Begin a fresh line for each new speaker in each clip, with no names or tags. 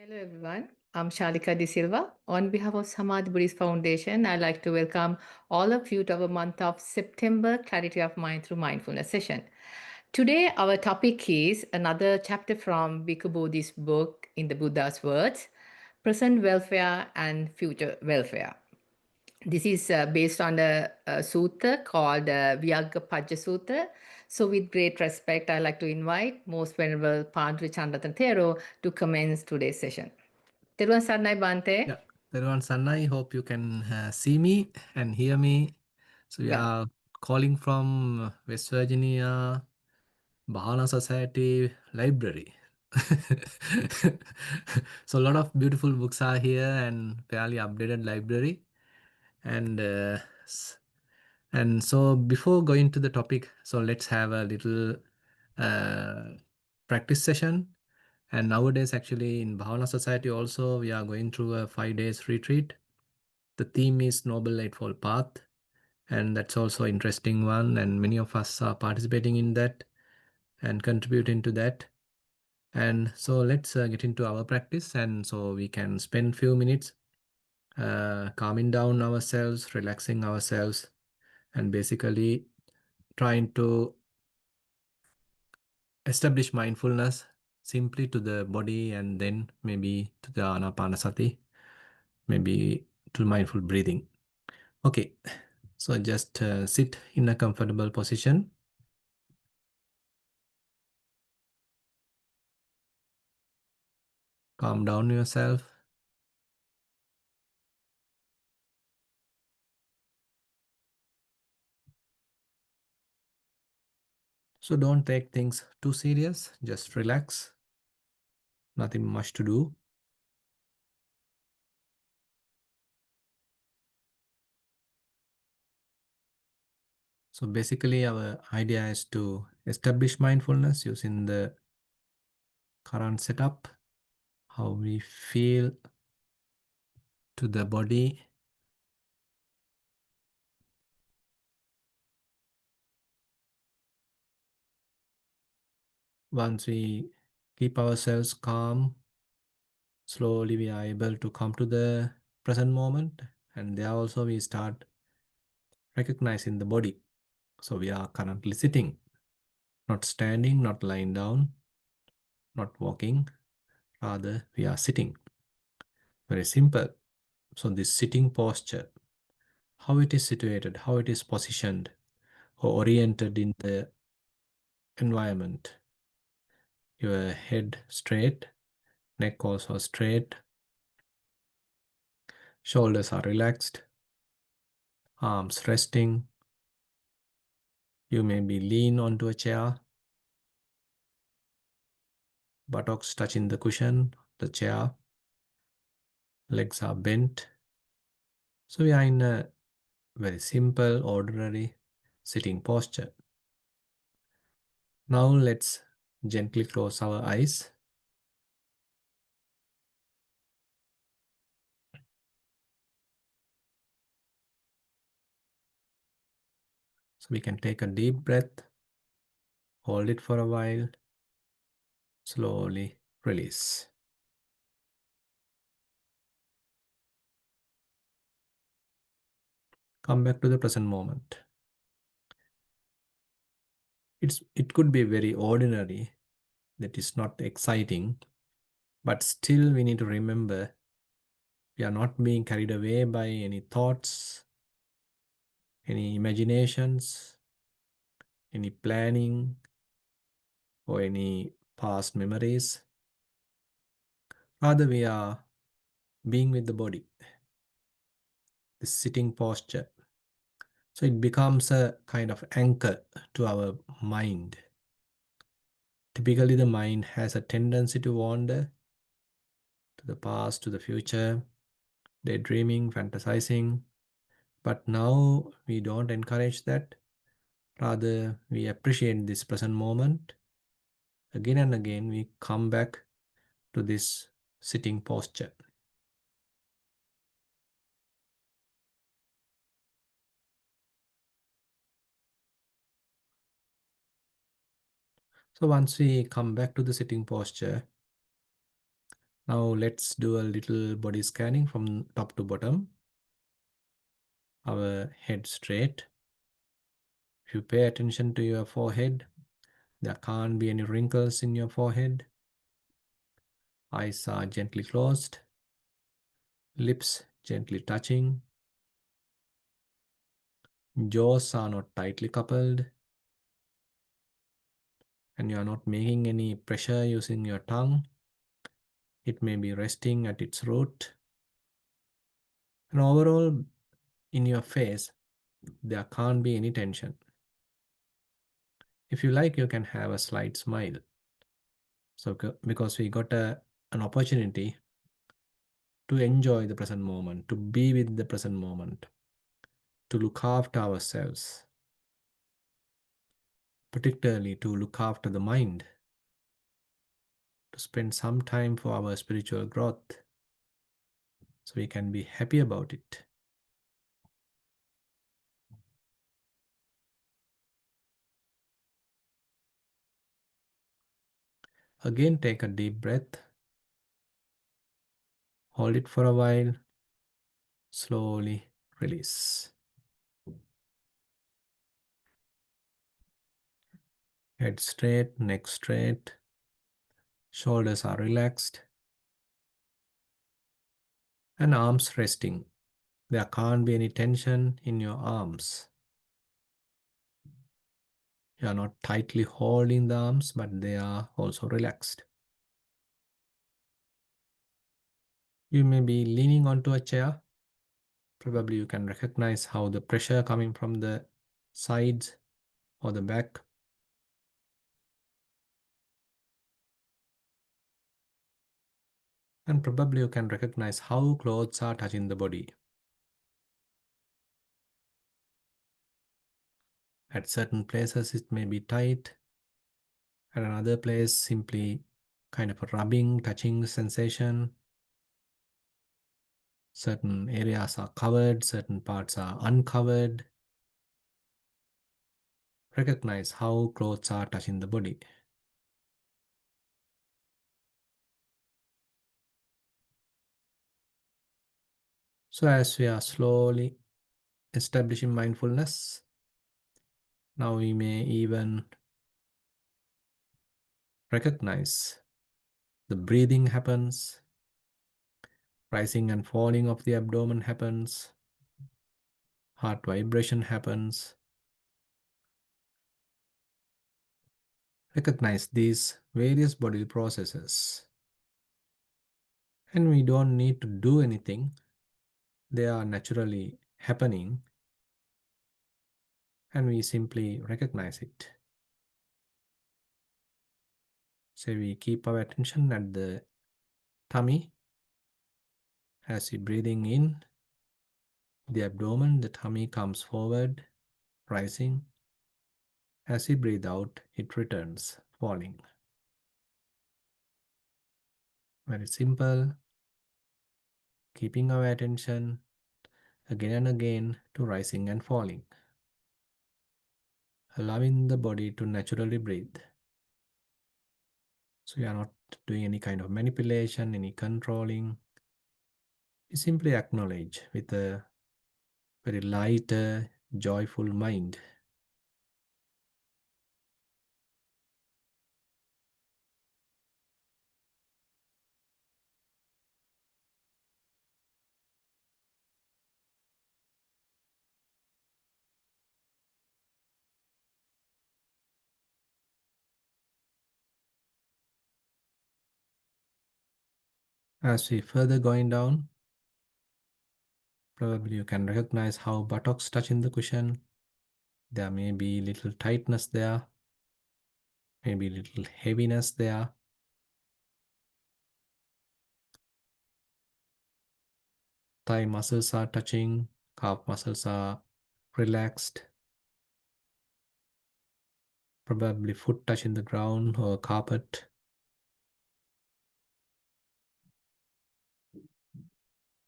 Hello everyone, I'm Shalika De Silva. On behalf of Samadhi Buddhist Foundation, I'd like to welcome all of you to our month of September Clarity of Mind through Mindfulness session. Today, our topic is another chapter from Bhikkhu Bodhi's book, In the Buddha's Words, Present Welfare and Future Welfare. This is based on a sutta called Viyagghapajja Sutta. So, with great respect, I'd like to invite Most Venerable Panadure Chandaratana Thero to commence today's session. Teruvan Sarnai Bante.
Yeah, everyone, Sanna, hope you can see me and hear me. So we
Yeah.
are calling from West Virginia Bhavana Society Library. So a lot of beautiful books are here and fairly updated library. And so before going to the topic, so let's have a little uh, practice session. And nowadays, actually, in Bhavana Society also, we are going through a 5 days retreat. The theme is Noble Eightfold Path, and that's also an interesting one. And many of us are participating in that and contributing to that. And so let's get into our practice. And so we can spend few minutes calming down ourselves, relaxing ourselves, and basically trying to establish mindfulness simply to the body and then maybe to the anapanasati, maybe to mindful breathing. Okay, so just sit in a comfortable position. Calm down yourself. So don't take things too serious. Just relax. Nothing much to do. So basically our idea is to establish mindfulness using the current setup, how we feel to the body. Once we keep ourselves calm, slowly we are able to come to the present moment, and there also we start recognizing the body. So we are currently sitting, not standing, not lying down, not walking, rather we are sitting. Very simple. So this sitting posture, how it is situated, how it is positioned or oriented in the environment. Your head straight, neck also straight, shoulders are relaxed, arms resting. You may be lean onto a chair, buttocks touching the cushion, the chair, legs are bent. So we are in a very simple, ordinary sitting posture. Now let's gently close our eyes. So we can take a deep breath, hold it for a while, slowly release. Come back to the present moment. It could be very ordinary, that is not exciting, but still we need to remember we are not being carried away by any thoughts, any imaginations, any planning, or any past memories. Rather, we are being with the body, the sitting posture. So it becomes a kind of anchor to our mind. Typically, the mind has a tendency to wander to the past, to the future, daydreaming, fantasizing. But now we don't encourage that. Rather, we appreciate this present moment. Again and again, we come back to this sitting posture. So once we come back to the sitting posture, Now let's do a little body scanning from top to bottom. Our head straight. If you pay attention to your forehead, there can't be any wrinkles in your forehead. Eyes are gently closed. Lips gently touching. Jaws are not tightly coupled. And you are not making any pressure using your tongue. It may be resting at its root. And overall, in your face, there can't be any tension. If you like, you can have a slight smile. So, because we got an opportunity to enjoy the present moment, to be with the present moment, to look after ourselves, particularly to look after the mind, to spend some time for our spiritual growth, so we can be happy about it. Again, take a deep breath, hold it for a while, slowly release. Head straight, neck straight, shoulders are relaxed, and arms resting. There can't be any tension in your arms. You are not tightly holding the arms, but they are also relaxed. You may be leaning onto a chair. Probably you can recognize how the pressure coming from the sides or the back. And probably you can recognize how clothes are touching the body. At certain places, it may be tight. At another place, simply kind of a rubbing, touching sensation. Certain areas are covered, certain parts are uncovered. Recognize how clothes are touching the body. So, as we are slowly establishing mindfulness, now we may even recognize the breathing happens, rising and falling of the abdomen happens, heart vibration happens. Recognize these various body processes. And we don't need to do anything, they are naturally happening, and we simply recognize it. So we keep our attention at the tummy as we breathing in the abdomen, the tummy comes forward, rising. As we breathe out, it returns, falling. Very simple, keeping our attention again and again to rising and falling, allowing the body to naturally breathe. So we are not doing any kind of manipulation, any controlling. We simply acknowledge with a very light, joyful mind. As we further going down, probably you can recognize how buttocks touch in the cushion. There may be little tightness there, maybe little heaviness there. Thigh muscles are touching, calf muscles are relaxed. Probably foot touch in the ground or carpet.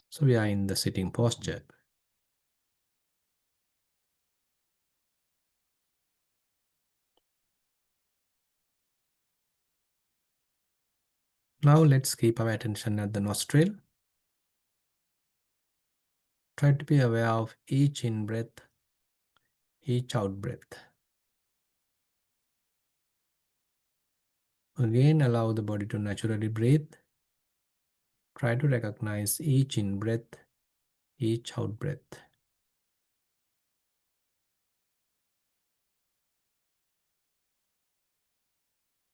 So we are in the sitting posture. Now let's keep our attention at the nostril. Try to be aware of each in breath, each out breath. Again, allow the body to naturally breathe. Try to recognize each in breath, each out breath.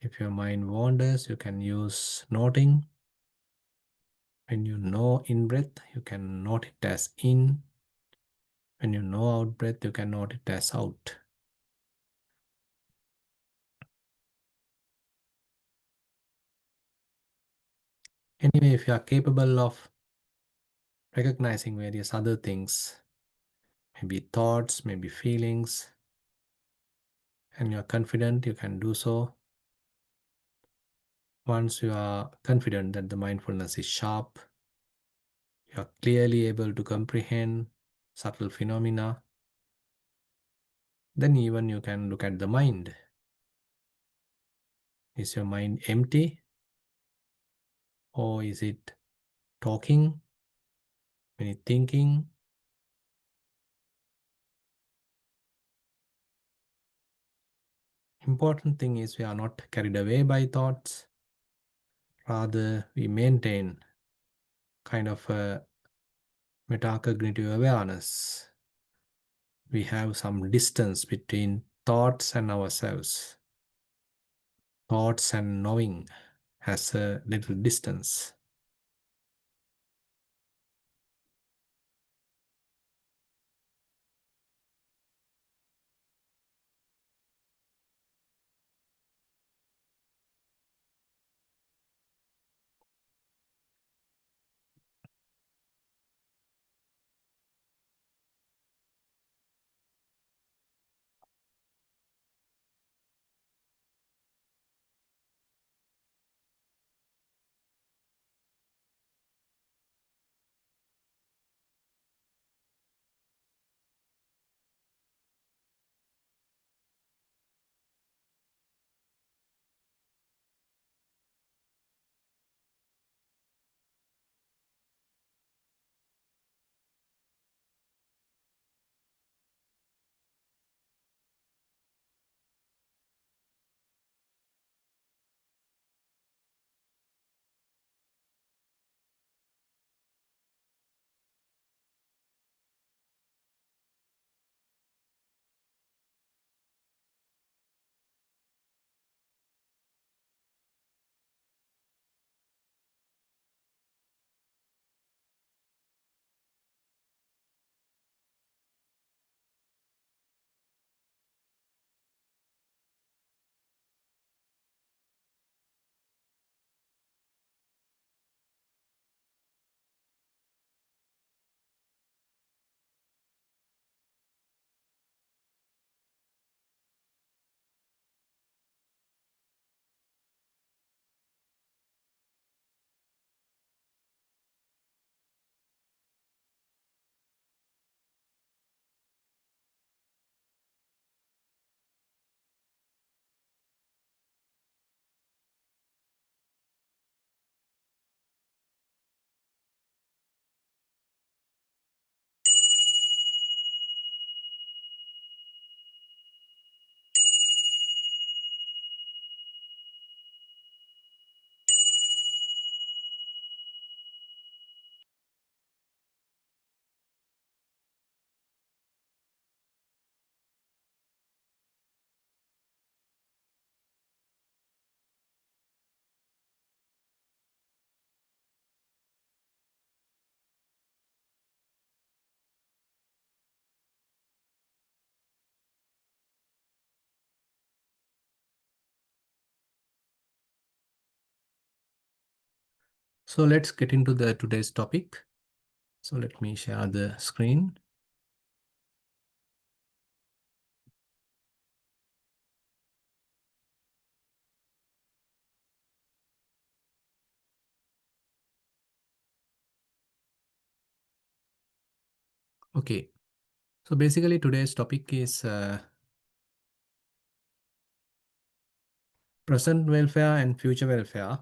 If your mind wanders, you can use noting. When you know in breath, you can note it as in. When you know out breath, you can note it as out. Anyway, if you are capable of recognizing various other things, maybe thoughts, maybe feelings, and you're confident, you can do so. Once you are confident that the mindfulness is sharp, you are clearly able to comprehend subtle phenomena, then even you can look at the mind. Is your mind empty, or is it talking, maybe thinking? Important thing is we are not carried away by thoughts. Rather, we maintain kind of a metacognitive awareness. We have some distance between thoughts and ourselves. Thoughts and knowing has a little distance. So let's get into the today's topic. So let me share the screen. Okay. So basically today's topic is present welfare and future welfare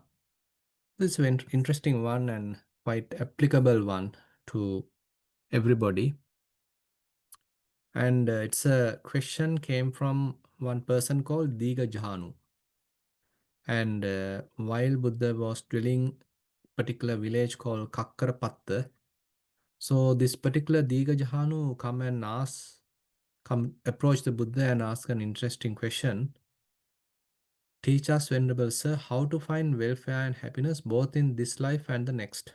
This is an interesting one and quite applicable one to everybody. And it's a question came from one person called Diga Jahanu. And while Buddha was dwelling particular village called Kakkarapatta, so this particular Diga Jahanu come approach the Buddha and ask an interesting question. Teach us, Venerable Sir, how to find welfare and happiness both in this life and the next.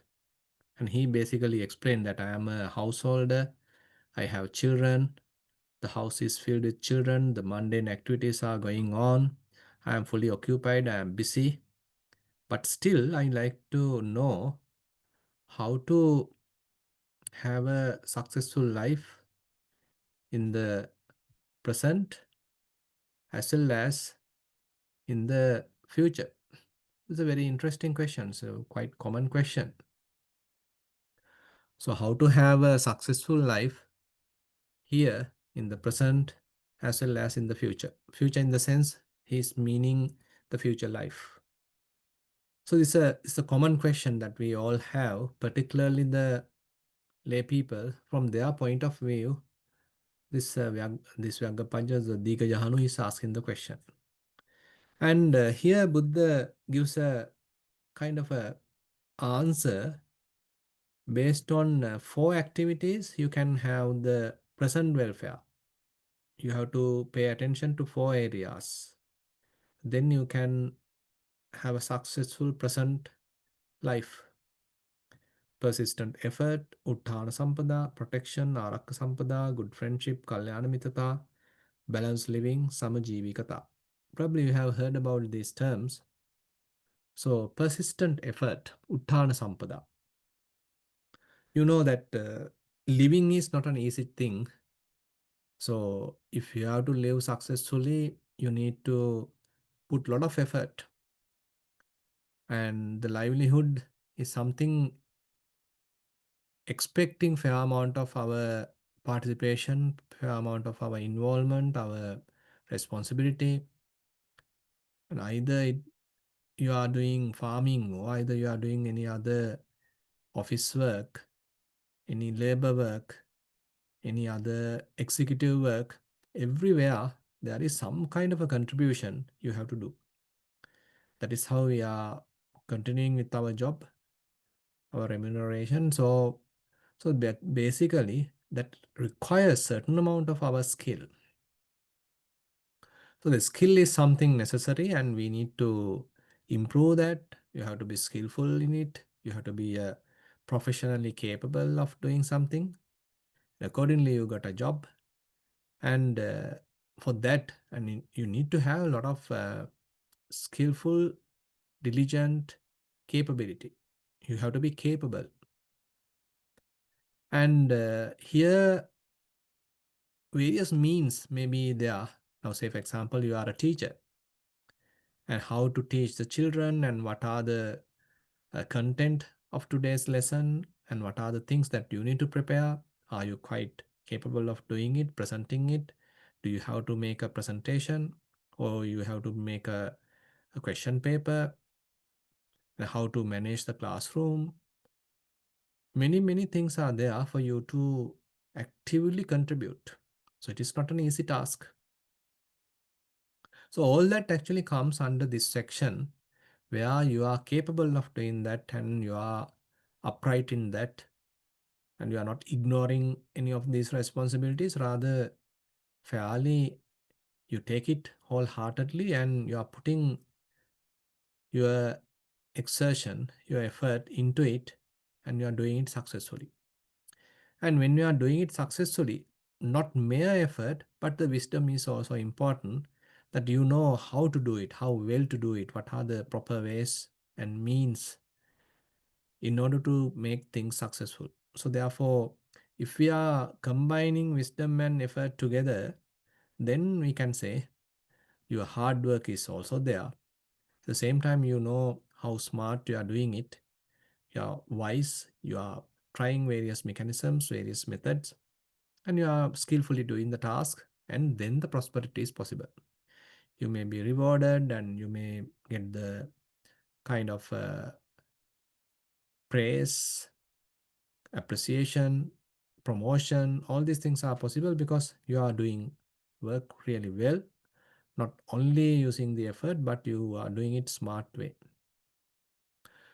And he basically explained that I am a householder, I have children, the house is filled with children, the mundane activities are going on, I am fully occupied, I am busy. But still, I like to know how to have a successful life in the present as well as in the future. It's a very interesting question, so quite common question. So, how to have a successful life here in the present as well as in the future? Future in the sense he's meaning the future life. So, it's a common question that we all have, particularly the lay people from their point of view. This Viyagghapajja, the Digajahanu is asking the question. And here Buddha gives a kind of a answer based on four activities you can have the present welfare. You have to pay attention to four areas. Then you can have a successful present life. Persistent effort, Utthana Sampada, protection, Arakka Sampada, good friendship, Kalyana Mitata, balanced living, Samajivikata. Probably you have heard about these terms. So, persistent effort, Utthana Sampada. You know that living is not an easy thing. So, if you have to live successfully, you need to put a lot of effort. And the livelihood is something expecting fair amount of our participation, fair amount of our involvement, our responsibility. And you are doing farming or either you are doing any other office work, any labor work, any other executive work, everywhere there is some kind of a contribution you have to do. That is how we are continuing with our job, our remuneration. So basically that requires certain amount of our skill. So the skill is something necessary and we need to improve that. You have to be skillful in it. You have to be professionally capable of doing something. Accordingly, you got a job. And for that, you need to have a lot of skillful, diligent capability. You have to be capable. And here, various means may be there. Now, say, for example, you are a teacher and how to teach the children and what are the content of today's lesson and what are the things that you need to prepare. Are you quite capable of doing it, presenting it? Do you have to make a presentation or you have to make a question paper? And how to manage the classroom? Many things are there for you to actively contribute. So it is not an easy task. So all that actually comes under this section where you are capable of doing that and you are upright in that and you are not ignoring any of these responsibilities. Rather, fairly, you take it wholeheartedly and you are putting your exertion, your effort into it and you are doing it successfully. And when you are doing it successfully, not mere effort, but the wisdom is also important that you know how to do it, how well to do it, what are the proper ways and means in order to make things successful. So, therefore, if we are combining wisdom and effort together, then we can say your hard work is also there. At the same time, you know how smart you are doing it, you are wise, you are trying various mechanisms, various methods, and you are skillfully doing the task, and then the prosperity is possible. You may be rewarded and you may get the kind of praise, appreciation, promotion, all these things are possible because you are doing work really well, not only using the effort, but you are doing it smart way.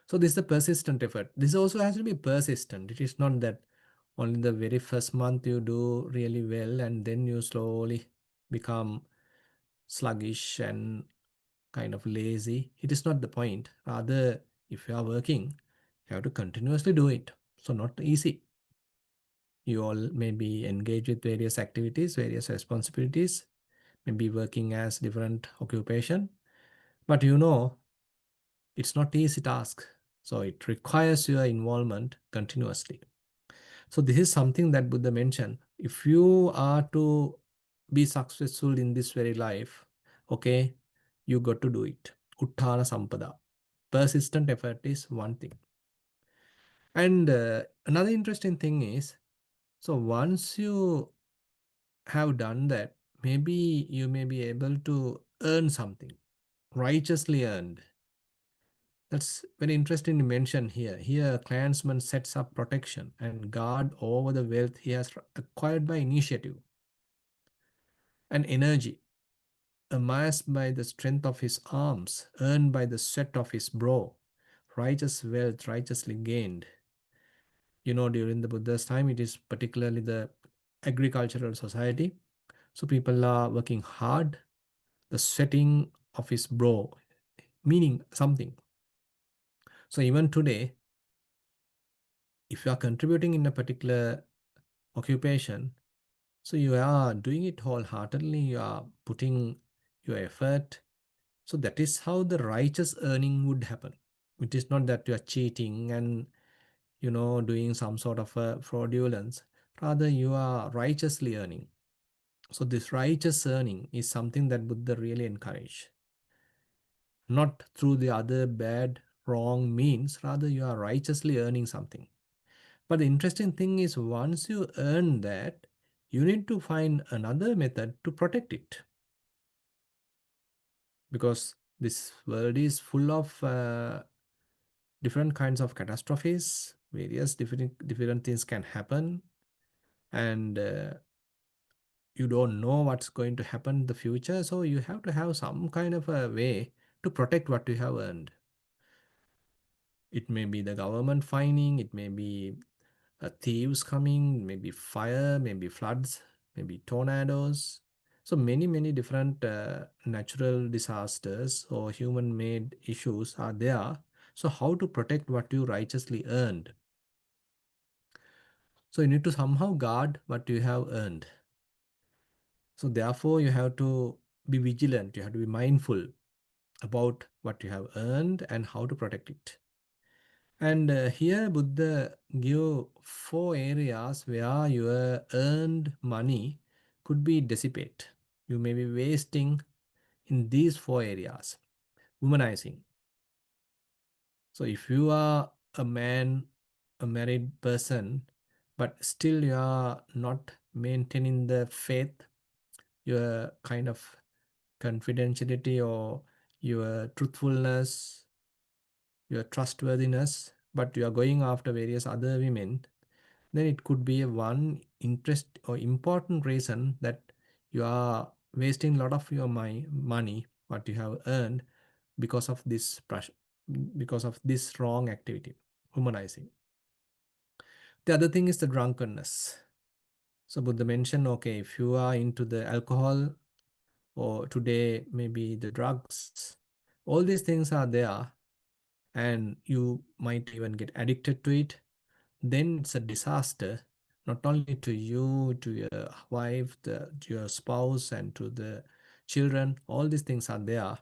So this is the persistent effort. This also has to be persistent. It is not that only the very first month you do really well and then you slowly become sluggish and kind of lazy. It is not the point. Rather, if you are working, you have to continuously do it. So not easy. You all maybe engage with various activities, various responsibilities, maybe working as different occupation. But it's not easy task. So it requires your involvement continuously. So this is something that Buddha mentioned. If you are to be successful in this very life, okay, you got to do it. Uttana sampada. Persistent effort is one thing. And another interesting thing is, so once you have done that, maybe you may be able to earn something, righteously earned. That's very interesting to mention here. Here, clansman sets up protection and guard over the wealth he has acquired by initiative and energy, amassed by the strength of his arms, earned by the sweat of his brow, righteous wealth righteously gained. During the Buddha's time, it is particularly the agricultural society. So people are working hard, the sweating of his brow, meaning something. So even today, if you are contributing in a particular occupation, so you are doing it wholeheartedly, you are putting your effort. So that is how the righteous earning would happen. It is not that you are cheating and doing some sort of a fraudulence. Rather, you are righteously earning. So this righteous earning is something that Buddha really encourage. Not through the other bad, wrong means. Rather, you are righteously earning something. But the interesting thing is once you earn that, you need to find another method to protect it. Because this world is full of different kinds of catastrophes, various different things can happen, and you don't know what's going to happen in the future. So you have to have some kind of a way to protect what you have earned. It may be the government fining, it may be thieves coming, maybe fire, maybe floods, maybe tornadoes. So many different natural disasters or human-made issues are there. So how to protect what you righteously earned? So you need to somehow guard what you have earned. So therefore you have to be vigilant. You have to be mindful about what you have earned and how to protect it. And here Buddha give 4 areas where your earned money could be dissipate. You may be wasting in these 4 areas. Womanizing. So if you are a man, a married person, but still you are not maintaining the faith, your kind of confidentiality or your truthfulness, your trustworthiness, but you are going after various other women, then it could be a one interest or important reason that you are wasting a lot of your money, what you have earned because of this because of this wrong activity, humanizing. The other thing is the drunkenness. So Buddha mentioned, okay, if you are into the alcohol or today maybe the drugs, all these things are there and you might even get addicted to it, then it's a disaster, not only to you, to your wife, to your spouse, and to the children. All these things are there.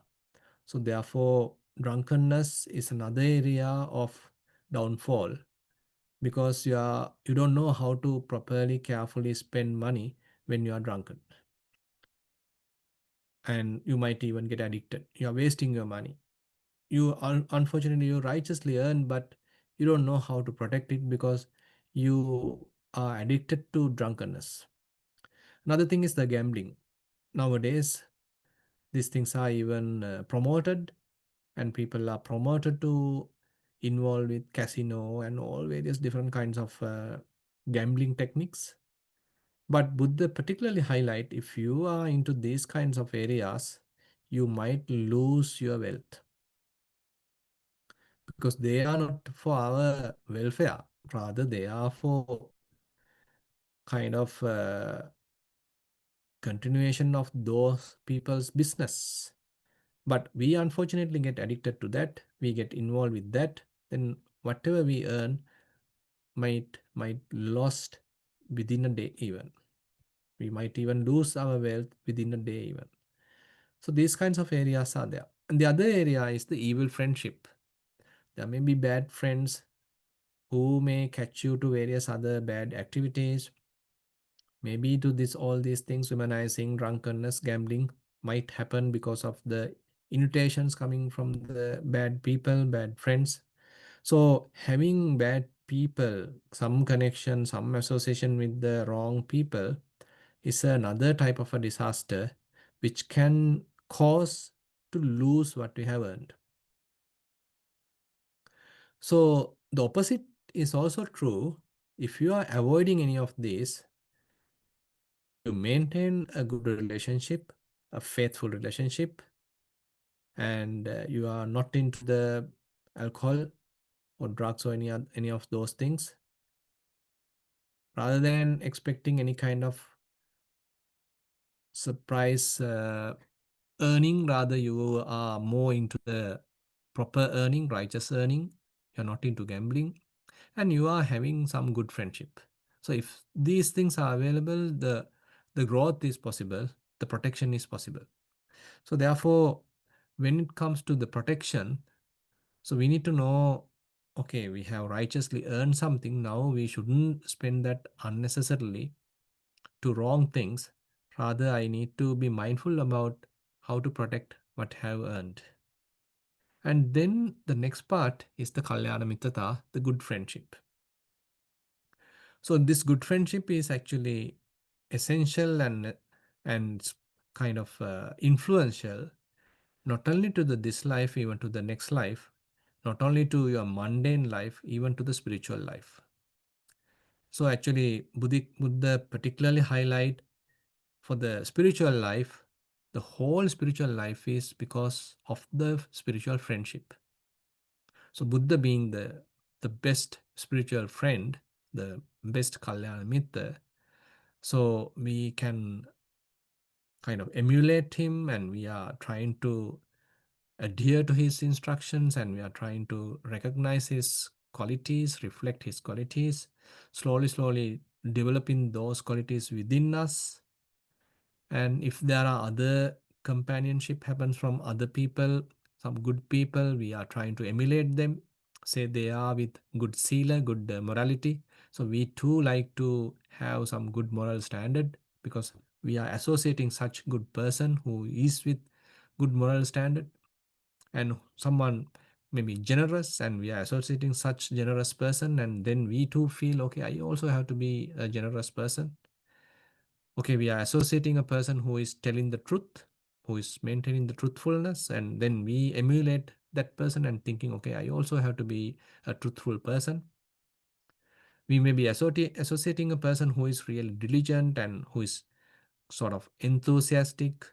So therefore, drunkenness is another area of downfall because you don't know how to properly, carefully spend money when you are drunken, and you might even get addicted. You are wasting your money. Unfortunately you righteously earn, but you don't know how to protect it because you are addicted to drunkenness. Another thing is the gambling. Nowadays these things are even promoted, and people are promoted to involved with casino and all various different kinds of gambling techniques. But Buddha particularly highlight if you are into these kinds of areas, you might lose your wealth because they are not for our welfare. Rather, they are for kind of continuation of those people's business. But we unfortunately get addicted to that. We get involved with that. Then whatever we earn might lost within a day even. We might even lose our wealth within a day even. So these kinds of areas are there. And the other area is the evil friendship. There may be bad friends who may catch you to various other bad activities. Maybe to this all these things, womanizing, drunkenness, gambling might happen because of the invitations coming from the bad people, bad friends. So having bad people, some connection, some association with the wrong people is another type of a disaster which can cause to lose what we have earned. So the opposite is also true. If you are avoiding any of these, you maintain a good relationship, a faithful relationship, and you are not into the alcohol or drugs or any of those things, rather than expecting any kind of surprise earning, rather you are more into the proper earning, righteous earning. You're not into gambling, and you are having some good friendship. So if these things are available, the growth is possible, the protection is possible. So therefore, when it comes to the protection, so we need to know, okay, we have righteously earned something. Now we shouldn't spend that unnecessarily to wrong things. Rather, I need to be mindful about how to protect what I have earned. And then the next part is the Kalyana Mitrata, the good friendship. So this good friendship is actually essential and kind of influential, not only to this life, even to the next life, not only to your mundane life, even to the spiritual life. So actually, Buddha particularly highlight for the spiritual life, the whole spiritual life is because of the spiritual friendship. So Buddha being the best spiritual friend, the best Kalyana Mitra, so we can kind of emulate him, and we are trying to adhere to his instructions, and we are trying to recognize his qualities, reflect his qualities, slowly developing those qualities within us. And if there are other companionship happens from other people, some good people, we are trying to emulate them. Say they are with good sila, good morality. So we too like to have some good moral standard because we are associating such good person who is with good moral standard, and someone may be generous and we are associating such generous person, and then we too feel okay, I also have to be a generous person. Okay, we are associating a person who is telling the truth, who is maintaining the truthfulness, and then we emulate that person and thinking, okay, I also have to be a truthful person. We may be associating a person who is really diligent and who is sort of enthusiastic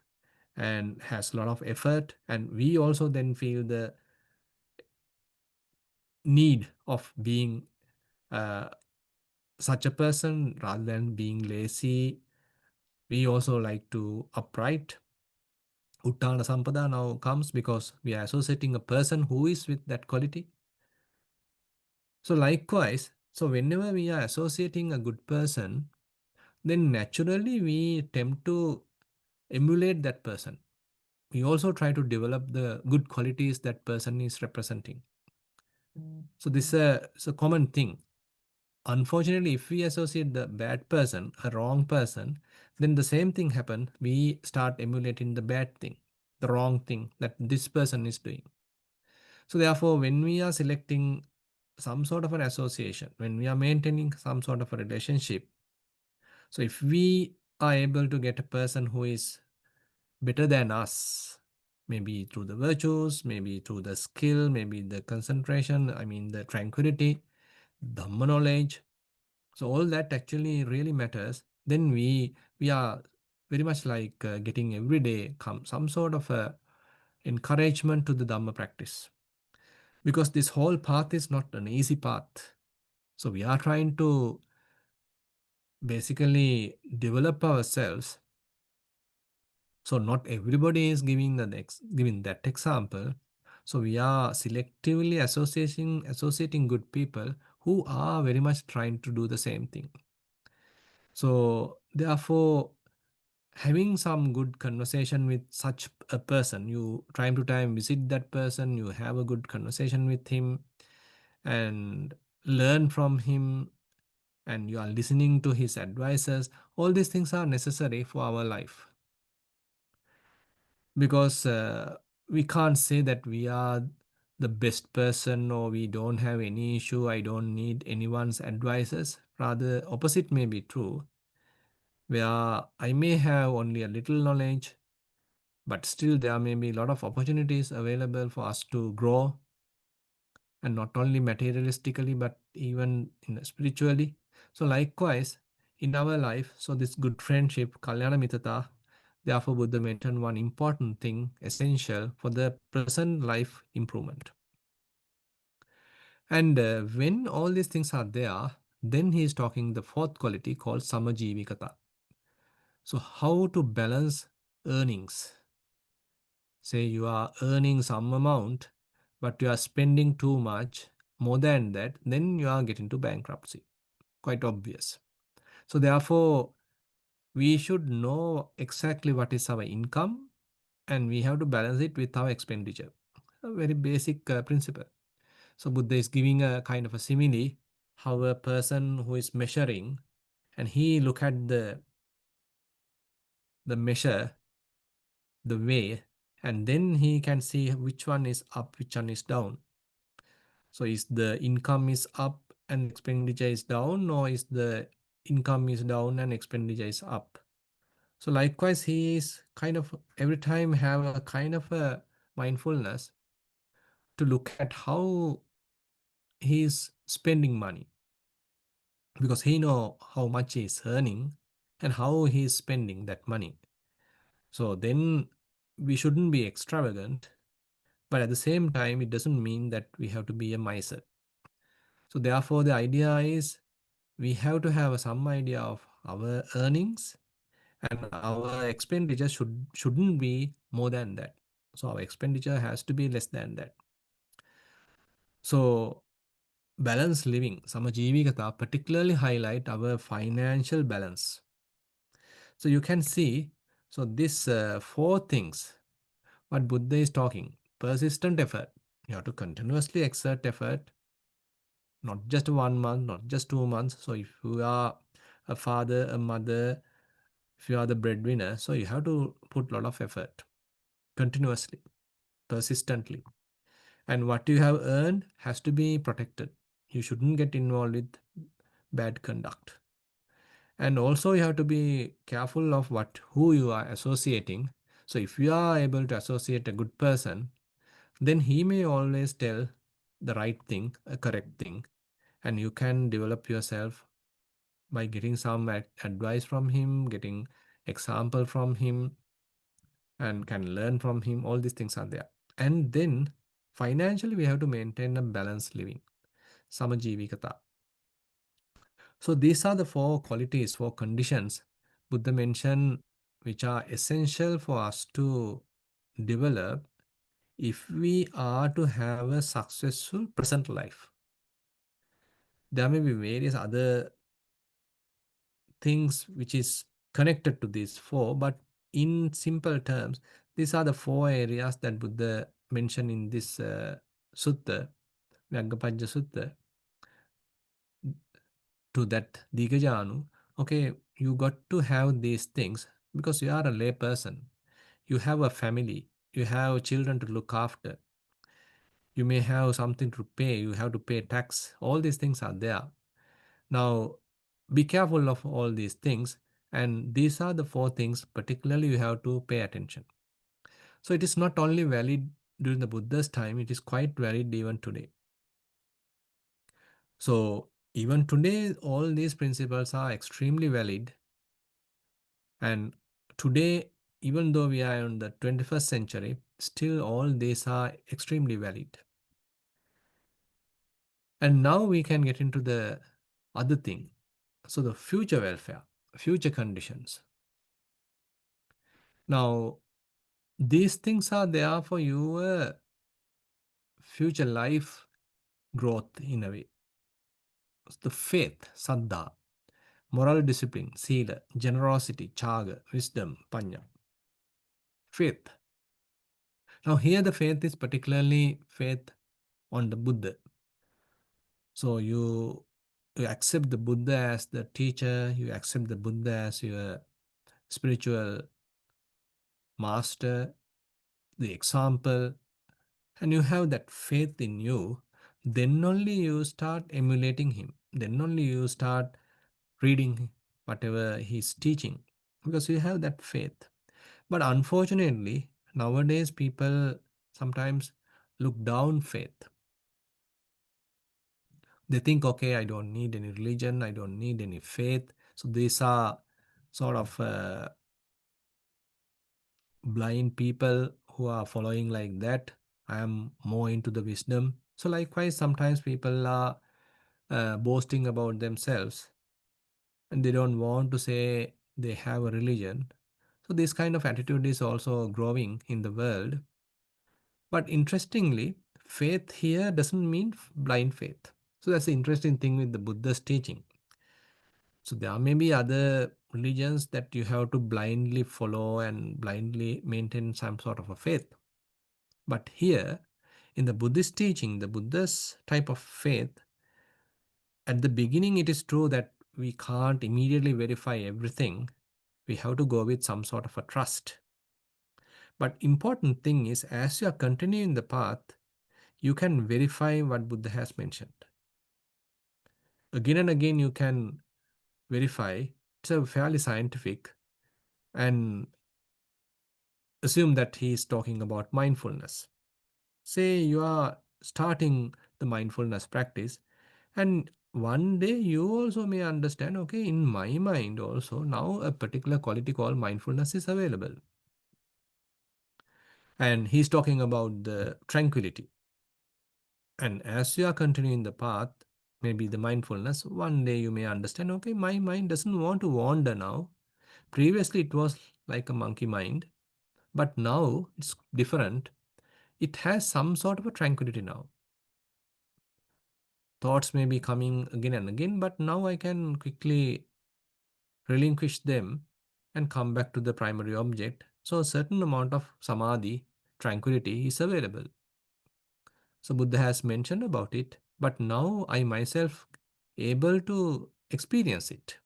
and has a lot of effort, and we also then feel the need of being uh, such a person rather than being lazy. We also like to upright. Uttana Sampada now comes because we are associating a person who is with that quality. So likewise, so whenever we are associating a good person, then naturally we tempt to emulate that person. We also try to develop the good qualities that person is representing. So this is a common thing. Unfortunately, if we associate the bad person, a wrong person, then the same thing happen. We start emulating the bad thing, the wrong thing that this person is doing. So therefore, when we are selecting some sort of an association, when we are maintaining some sort of a relationship, so if we are able to get a person who is better than us, maybe through the virtues, maybe through the skill, maybe the concentration, I mean the tranquility, Dhamma knowledge. So all that actually really matters. Then we are very much like getting every day come some sort of a encouragement to the Dhamma practice. Because this whole path is not an easy path. So we are trying to basically develop ourselves. So not everybody is giving giving that example. So we are selectively associating good people who are very much trying to do the same thing. So therefore, having some good conversation with such a person, you time to time visit that person, you have a good conversation with him and learn from him, and you are listening to his advices. All these things are necessary for our life, because we can't say that we are the best person or we don't have any issue, I don't need anyone's advices. Rather opposite may be true, where I may have only a little knowledge, but still there may be a lot of opportunities available for us to grow, and not only materialistically but even spiritually. So likewise in our life, so this good friendship, kalyana mitata, therefore Buddha mentioned one important thing essential for the present life improvement. And when all these things are there, then he is talking the fourth quality called samajivikata. So how to balance earnings. Say you are earning some amount, but you are spending too much, more than that, then you are getting to bankruptcy. Quite obvious. So therefore, we should know exactly what is our income, and we have to balance it with our expenditure. A very basic principle. So Buddha is giving a kind of a simile, how a person who is measuring, and he look at the measure, the way, and then he can see which one is up, which one is down. So is the income is up and expenditure is down, or is the income is down and expenditure is up? So likewise, he is kind of every time have a kind of a mindfulness to look at how he is spending money, because he know how much he is earning and how he is spending that money. So then we shouldn't be extravagant, but at the same time, it doesn't mean that we have to be a miser. So therefore, the idea is we have to have some idea of our earnings, and our expenditure shouldn't be more than that. So our expenditure has to be less than that. So balanced living, samajivikata, particularly highlight our financial balance. So you can see, so this four things what Buddha is talking: persistent effort. You have to continuously exert effort, not just 1 month, not just 2 months. So if you are a father, a mother, if you are the breadwinner, so you have to put a lot of effort continuously, persistently. And what you have earned has to be protected. You shouldn't get involved with bad conduct. And also you have to be careful of what who you are associating. So if you are able to associate a good person, then he may always tell the right thing, a correct thing, and you can develop yourself by getting some advice from him, getting example from him, and can learn from him. All these things are there. And then financially, we have to maintain a balanced living, samajivikata. So these are the four qualities, four conditions Buddha mentioned, which are essential for us to develop if we are to have a successful present life. There may be various other things which is connected to these four, but in simple terms, these are the four areas that Buddha mentioned in this sutta, Viyagghapajja Sutta, to that Digajanu. Okay, you got to have these things because you are a lay person. You have a family, you have children to look after, you may have something to pay, you have to pay tax. All these things are there. Now, be careful of all these things, and these are the four things particularly you have to pay attention. So it is not only valid during the Buddha's time, it is quite valid even today. So even today, all these principles are extremely valid. And today, even though we are in the 21st century, still all these are extremely valid. And now we can get into the other thing. So the future welfare, future conditions. Now, these things are there for your future life growth in a way. The faith, saddha, moral discipline, sila, generosity, chaga, wisdom, panya. Faith. Now here the faith is particularly faith on the Buddha. So you accept the Buddha as the teacher, you accept the Buddha as your spiritual master, the example, and you have that faith in you, then only you start emulating him. Then only you start reading whatever he's teaching because you have that faith. But unfortunately, nowadays people sometimes look down faith. They think, okay, I don't need any religion, I don't need any faith. So these are sort of blind people who are following like that. I am more into the wisdom. So likewise, sometimes people are boasting about themselves and they don't want to say they have a religion. So this kind of attitude is also growing in the world. But interestingly, faith here doesn't mean blind faith. So that's the interesting thing with the Buddha's teaching. So there may be other religions that you have to blindly follow and blindly maintain some sort of a faith. But here, in the Buddhist teaching, the Buddha's type of faith, at the beginning, it is true that we can't immediately verify everything. We have to go with some sort of a trust. But important thing is, as you are continuing the path, you can verify what Buddha has mentioned. Again and again, you can verify. It's a fairly scientific and assume that he is talking about mindfulness. Say you are starting the mindfulness practice, and one day you also may understand, okay, in my mind also now a particular quality called mindfulness is available. And he's talking about the tranquility. And as you are continuing the path, maybe the mindfulness, one day you may understand, okay, my mind doesn't want to wander now. Previously it was like a monkey mind, but now it's different. It has some sort of a tranquility now. Thoughts may be coming again and again, but now I can quickly relinquish them and come back to the primary object. So a certain amount of samadhi, tranquility is available. So Buddha has mentioned about it, but now I myself able to experience it.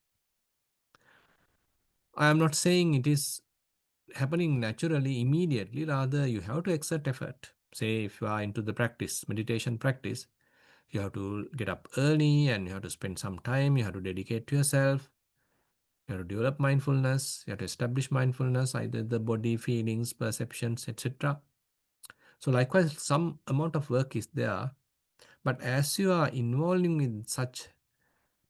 I am not saying it is happening naturally immediately, rather you have to exert effort. Say if you are into the practice, meditation practice, you have to get up early and you have to spend some time, you have to dedicate to yourself. You have to develop mindfulness, you have to establish mindfulness, either the body, feelings, perceptions, etc. So likewise, some amount of work is there. But as you are involving in such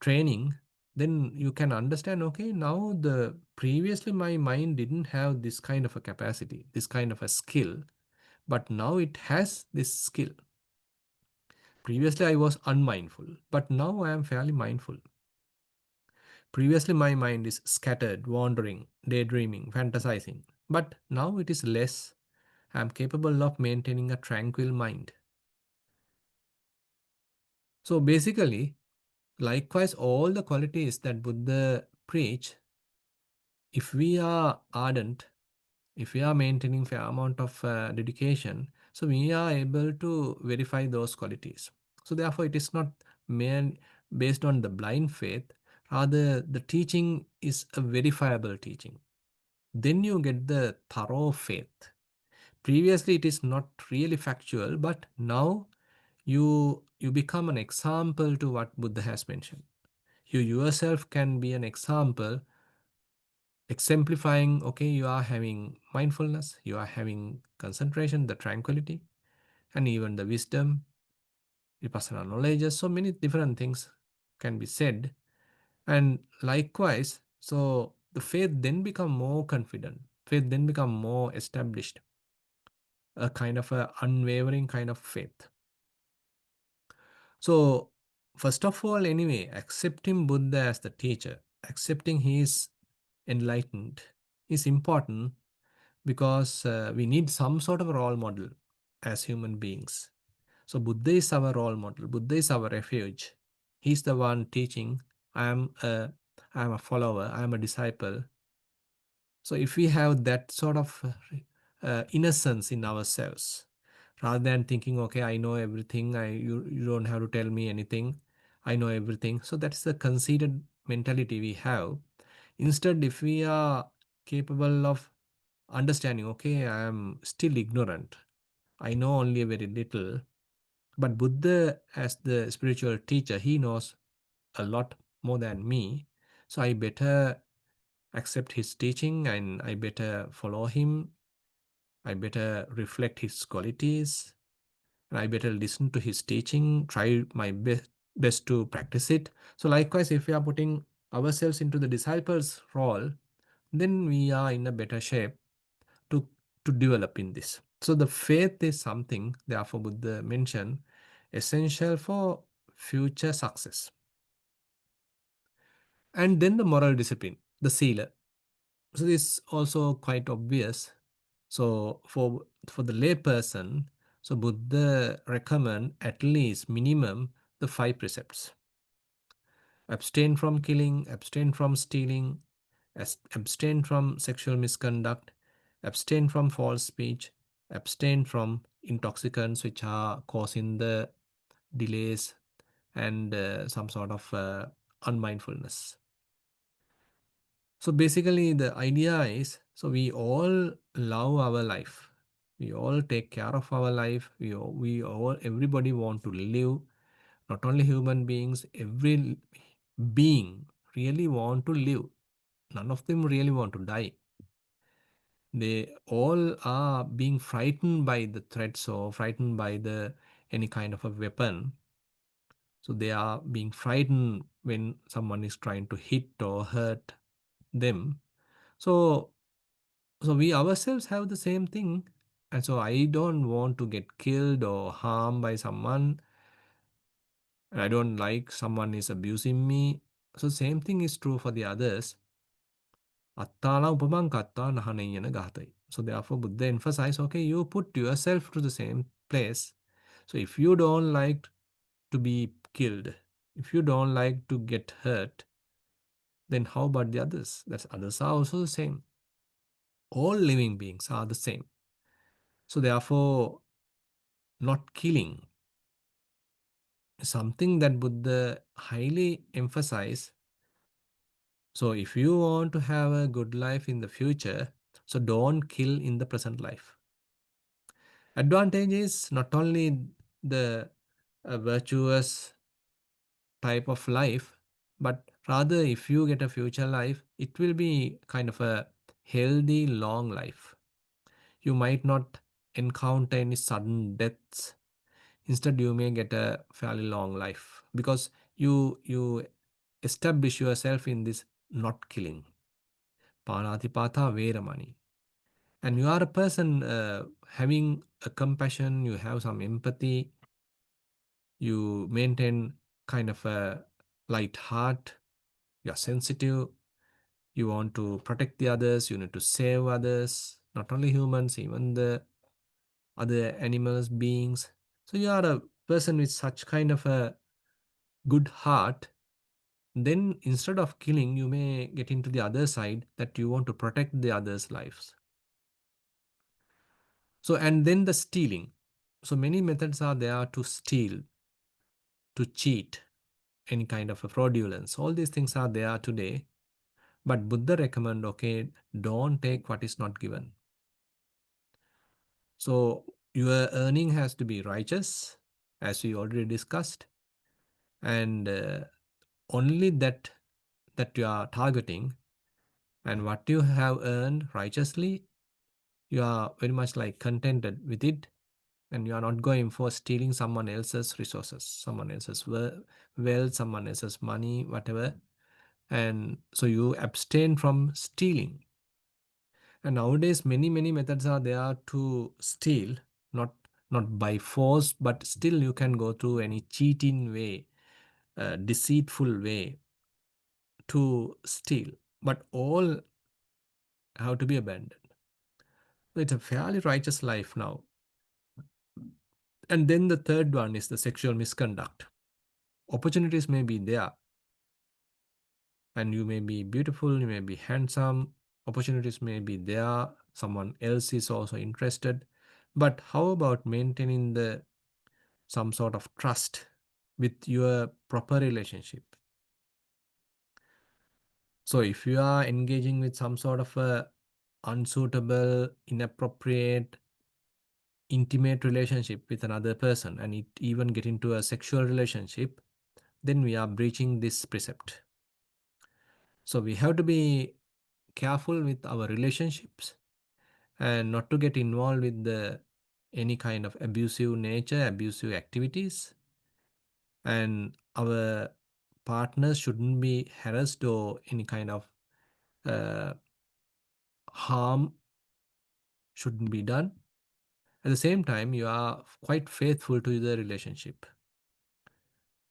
training, then you can understand, okay, now the previously my mind didn't have this kind of a capacity, this kind of a skill, but now it has this skill. Previously I was unmindful, but now I am fairly mindful. Previously, my mind is scattered, wandering, daydreaming, fantasizing. But now it is less. I am capable of maintaining a tranquil mind. So basically, likewise, all the qualities that Buddha preach, if we are ardent, if we are maintaining fair amount of dedication, so we are able to verify those qualities. So therefore, it is not mere based on the blind faith. Rather, the teaching is a verifiable teaching. Then you get the thorough faith. Previously, it is not really factual, but now you become an example to what Buddha has mentioned. You yourself can be an example exemplifying, okay, you are having mindfulness, you are having concentration, the tranquility, and even the wisdom, vipassana knowledge. So many different things can be said. And likewise, so the faith then become more confident, faith then become more established, a kind of a unwavering kind of faith. So first of all, anyway, accepting Buddha as the teacher, accepting he is enlightened is important, because we need some sort of role model as human beings. So Buddha is our role model. Buddha is our refuge. He's the one teaching. I am a follower. I am a disciple. So if we have that sort of innocence in ourselves, rather than thinking, okay, I know everything. You don't have to tell me anything. I know everything. So that's the conceited mentality we have. Instead, if we are capable of understanding, okay, I am still ignorant. I know only a very little. But Buddha, as the spiritual teacher, he knows a lot more than me. So I better accept his teaching and I better follow him. I better reflect his qualities and I better listen to his teaching, try my best to practice it. So, likewise, if we are putting ourselves into the disciples' role, then we are in a better shape to, to develop in this. So, the faith is something, therefore, Buddha mentioned, essential for future success. And then the moral discipline, the sila. So this also quite obvious. So for the lay person, so Buddha recommend at least minimum the five precepts: abstain from killing, abstain from stealing, abstain from sexual misconduct, abstain from false speech, abstain from intoxicants which are causing the delays and some sort of unmindfulness. So basically, the idea is, so we all love our life. We all take care of our life. Everybody want to live. Not only human beings, every being really want to live. None of them really want to die. They all are being frightened by the threats or frightened by the any kind of a weapon. So they are being frightened when someone is trying to hit or hurt them. So so we ourselves have the same thing. And so I don't want to get killed or harmed by someone. And I don't like someone is abusing me. So same thing is true for the others. Attala upamang katta nahanayana gatai. So therefore Buddha emphasized, okay, you put yourself to the same place. So if you don't like to be killed, if you don't like to get hurt, then how about the others? That others are also the same. All living beings are the same. So therefore, not killing, something that Buddha highly emphasized. So if you want to have a good life in the future, so don't kill in the present life. Advantage is not only the virtuous type of life, but rather if you get a future life, it will be kind of a healthy, long life. You might not encounter any sudden deaths. Instead, you may get a fairly long life because you establish yourself in this not killing. Panatipata Veramani. And you are a person having a compassion, you have some empathy, you maintain kind of a light heart, you are sensitive, you want to protect the others, you need to save others, not only humans, even the other animals, beings. So you are a person with such kind of a good heart. Then instead of killing, you may get into the other side that you want to protect the others' lives. So, and then the stealing. So, many methods are there to steal, to cheat, any kind of a fraudulence. All these things are there today. But Buddha recommend, okay, don't take what is not given. So, your earning has to be righteous, as we already discussed, and only that you are targeting. And what you have earned righteously, you are very much like contented with it, and you are not going for stealing someone else's resources, someone else's wealth, someone else's money, whatever. And so you abstain from stealing. And nowadays, many methods are there to steal, not not by force, but still you can go through any cheating way, deceitful way to steal. But all have to be abandoned. So it's a fairly righteous life now. And then the third one is the sexual misconduct. Opportunities may be there, and you may be beautiful, you may be handsome, opportunities may be there, someone else is also interested. But how about maintaining the some sort of trust with your proper relationship? So if you are engaging with some sort of a unsuitable, inappropriate, intimate relationship with another person, and it even get into a sexual relationship, then we are breaching this precept. So we have to be careful with our relationships and not to get involved with the any kind of abusive nature, abusive activities, and our partners shouldn't be harassed or any kind of uh, harm shouldn't be done. At the same time, you are quite faithful to the relationship.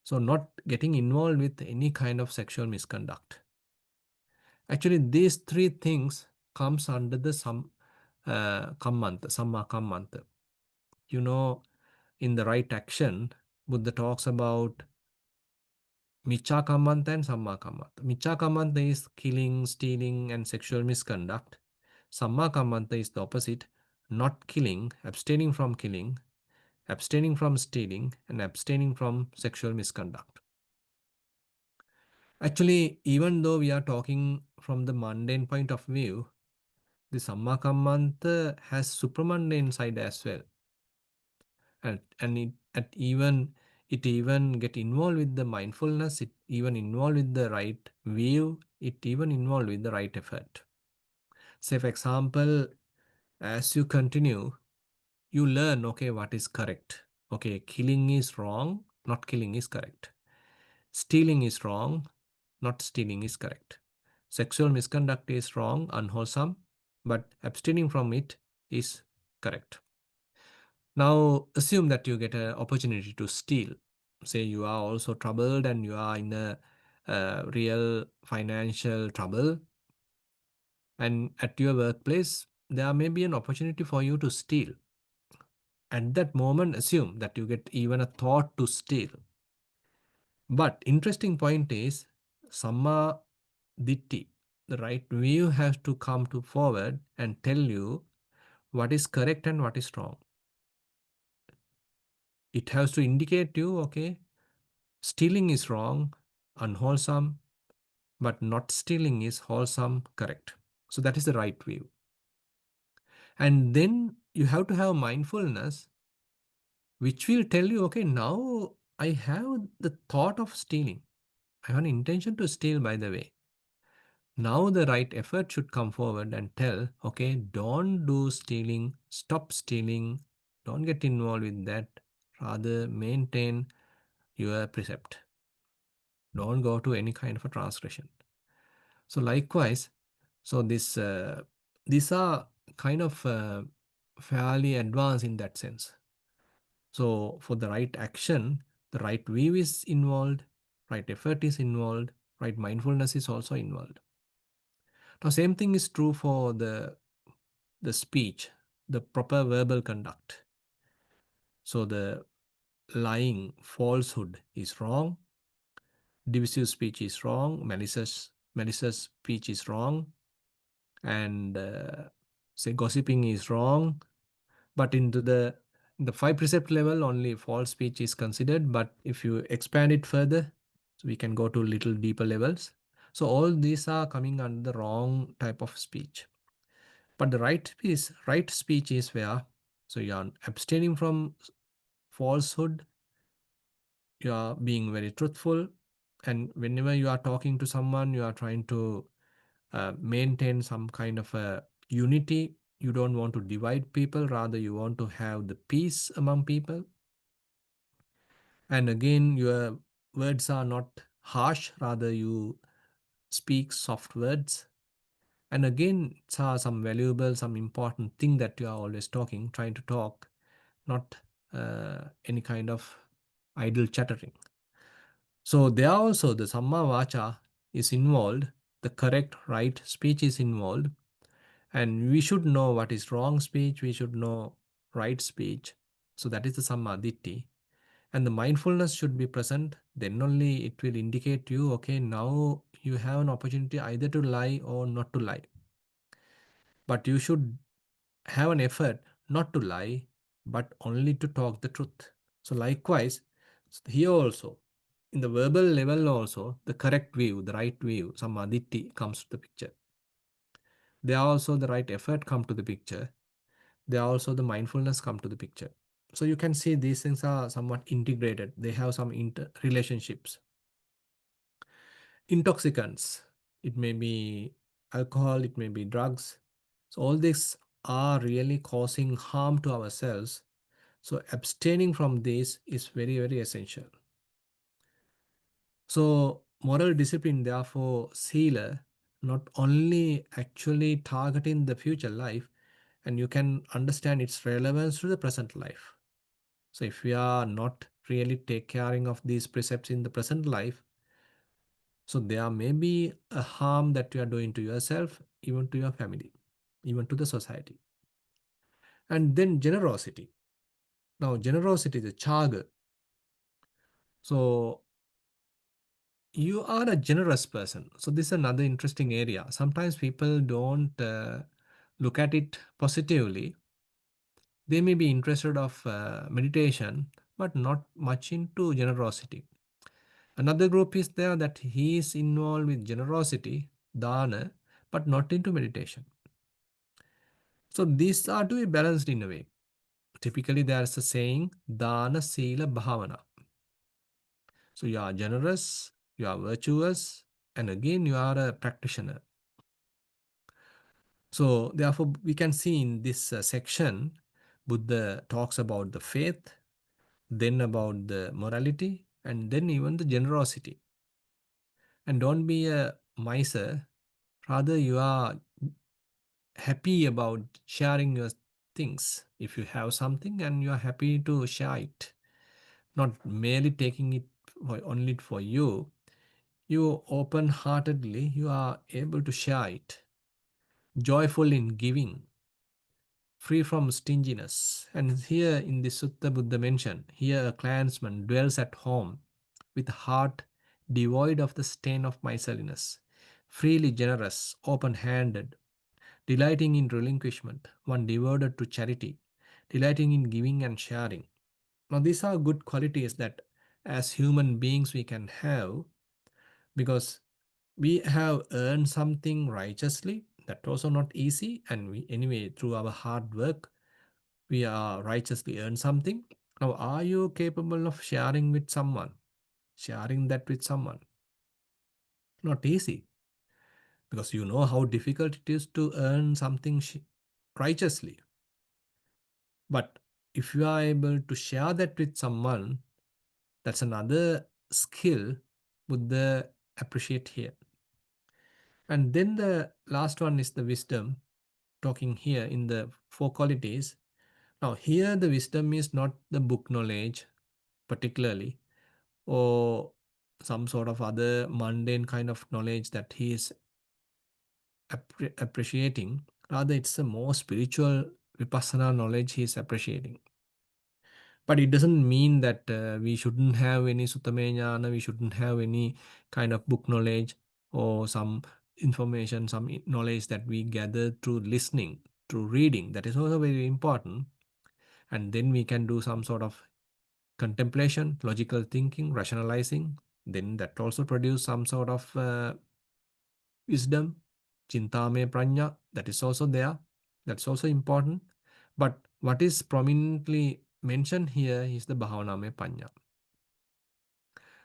So not getting involved with any kind of sexual misconduct. Actually, these three things comes under the kammanta, samma kammanta. You know, in the right action, Buddha talks about Micha Kammanta and Samma Kammanta. Micha Kammanta is killing, stealing, and sexual misconduct. Samma Kammanta is the opposite, not killing, abstaining from stealing, and abstaining from sexual misconduct. Actually, even though we are talking from the mundane point of view, the Samma Kammanta has supramundane side as well. And it even get involved with the mindfulness, it even involved with the right view, it even involved with the right effort. Say for example, as you continue, you learn, okay, what is correct. Okay, killing is wrong, not killing is correct. Stealing is wrong, not stealing is correct. Sexual misconduct is wrong, unwholesome, but abstaining from it is correct. Now, assume that you get an opportunity to steal. Say you are also troubled and you are in a real financial trouble, and at your workplace, there may be an opportunity for you to steal. At that moment, assume that you get even a thought to steal. But interesting point is, Samma Ditti, the right view has to come to forward and tell you what is correct and what is wrong. It has to indicate you, okay, stealing is wrong, unwholesome, but not stealing is wholesome, correct. So that is the right view. And then you have to have mindfulness, which will tell you, okay, now I have the thought of stealing. I have an intention to steal, by the way. Now the right effort should come forward and tell, okay, don't do stealing, stop stealing, don't get involved with that. Rather, maintain your precept. Don't go to any kind of a transgression. So likewise, so these are kind of fairly advanced in that sense. So for the right action, the right view is involved, right effort is involved, right mindfulness is also involved. Now same thing is true for the speech, the proper verbal conduct. So the lying, falsehood is wrong, divisive speech is wrong, malicious speech is wrong, and say gossiping is wrong. But into the five precept level, only false speech is considered. But if you expand it further, so we can go to little deeper levels. So all these are coming under the wrong type of speech. But the right speech is where, so you are abstaining from falsehood, you are being very truthful, and whenever you are talking to someone, you are trying to maintain some kind of a unity. You don't want to divide people, rather you want to have the peace among people. And again, your words are not harsh, rather you speak soft words. And again, it's some valuable, some important thing that you are always talking, trying to talk, not any kind of idle chattering. So there also the Samma Vacha is involved, the correct right speech is involved, and we should know what is wrong speech, we should know right speech. So that is the Samma Ditti. And the mindfulness should be present, then only it will indicate to you, okay, now you have an opportunity either to lie or not to lie. But you should have an effort not to lie, but only to talk the truth. So likewise, here also, in the verbal level also, the correct view, the right view, some aditi comes to the picture. There also the right effort come to the picture. There also the mindfulness come to the picture. So you can see these things are somewhat integrated. They have some relationships. Intoxicants, it may be alcohol, it may be drugs. So all these are really causing harm to ourselves. So abstaining from this is very, very essential. So moral discipline, therefore, Sila, not only actually targeting the future life, and you can understand its relevance to the present life. So if we are not really take caring of these precepts in the present life, so there may be a harm that you are doing to yourself, even to your family, even to the society. And then generosity. Now, generosity is a chaga. So you are a generous person. So this is another interesting area. Sometimes people don't look at it positively. They may be interested of meditation, but not much into generosity. Another group is there that he is involved with generosity, dana, but not into meditation. So these are to be balanced in a way. Typically, there's a saying, dana, sila, bhavana. So you are generous, you are virtuous, and again you are a practitioner. So therefore, we can see in this section, Buddha talks about the faith, then about the morality, and then even the generosity. And don't be a miser, rather you are happy about sharing your things. If you have something and you are happy to share it, not merely taking it only for you, you open heartedly, you are able to share it, joyful in giving, free from stinginess. And here in the Sutta Buddha mentioned, here a clansman dwells at home with a heart devoid of the stain of miserliness, freely generous, open handed, delighting in relinquishment, one devoted to charity, delighting in giving and sharing. Now, these are good qualities that as human beings we can have because we have earned something righteously. That also not easy, and we anyway through our hard work we are righteously earn something. Now, are you capable of sharing with someone? Sharing that with someone? Not easy because you know how difficult it is to earn something righteously. But if you are able to share that with someone, that's another skill would the appreciate here. And then the last one is the wisdom, talking here in the four qualities. Now, here the wisdom is not the book knowledge particularly, or some sort of other mundane kind of knowledge that he is appreciating. Rather, it's a more spiritual vipassana knowledge he is appreciating. But it doesn't mean that we shouldn't have any Suttame Jnana, we shouldn't have any kind of book knowledge or some information, some knowledge that we gather through listening, through reading. That is also very important. And then we can do some sort of contemplation, logical thinking, rationalizing. Then that also produce some sort of wisdom, chintame prajna, that is also there. That's also important. But what is prominently mentioned here is the bhavaname panya.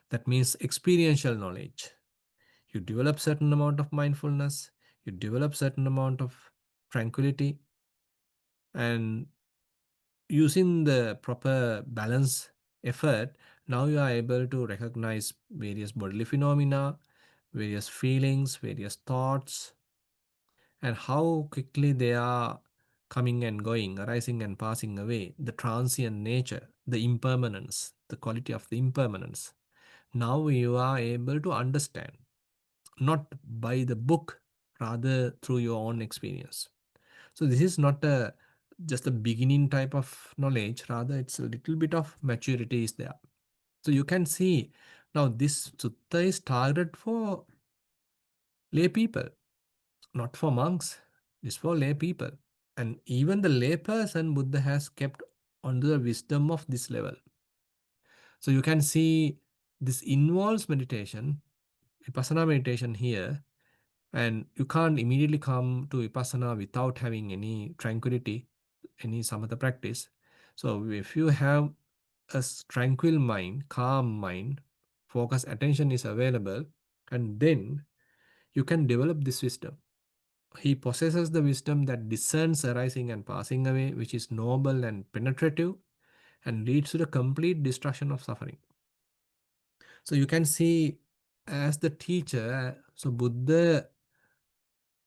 That means experiential knowledge. You develop certain amount of mindfulness, You develop certain amount of tranquility, and using the proper balance effort, now you are able to recognize various bodily phenomena, various feelings, various thoughts, and how quickly they are coming and going, arising and passing away, the transient nature, the impermanence, the quality of the impermanence. Now you are able to understand, not by the book, rather through your own experience. So this is not a just a beginning type of knowledge, rather it's a little bit of maturity is there. So you can see now this sutta is targeted for lay people, not for monks. It's for lay people. And even the lay person Buddha has kept on the wisdom of this level. So you can see this involves meditation, vipassana meditation here, and you can't immediately come to vipassana without having any tranquility, any samatha practice. So if you have a tranquil mind, calm mind, focus attention is available, and then you can develop this wisdom. He possesses the wisdom that discerns arising and passing away, which is noble and penetrative and leads to the complete destruction of suffering. So you can see as the teacher, so Buddha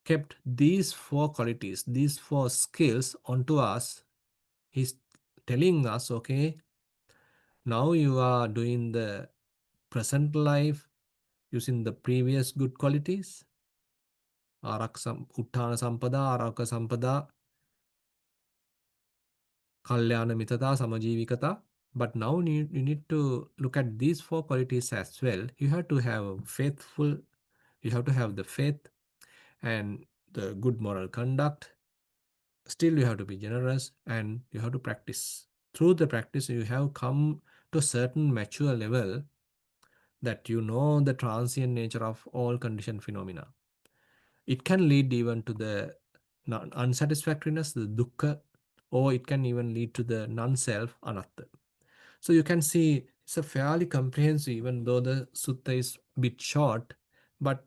kept these four qualities, these four skills onto us. He's telling us, okay, now you are doing the present life using the previous good qualities, uttana sampada, araka sampada, kalyana mitata, samajivikata. But now you need to look at these four qualities as well. You have to have faithful, you have to have the faith and the good moral conduct. Still, you have to be generous and you have to practice. Through the practice, you have come to a certain mature level that you know the transient nature of all conditioned phenomena. It can lead even to the unsatisfactoriness, the dukkha, or it can even lead to the non-self, anatta. So you can see it's a fairly comprehensive, even though the sutta is a bit short, but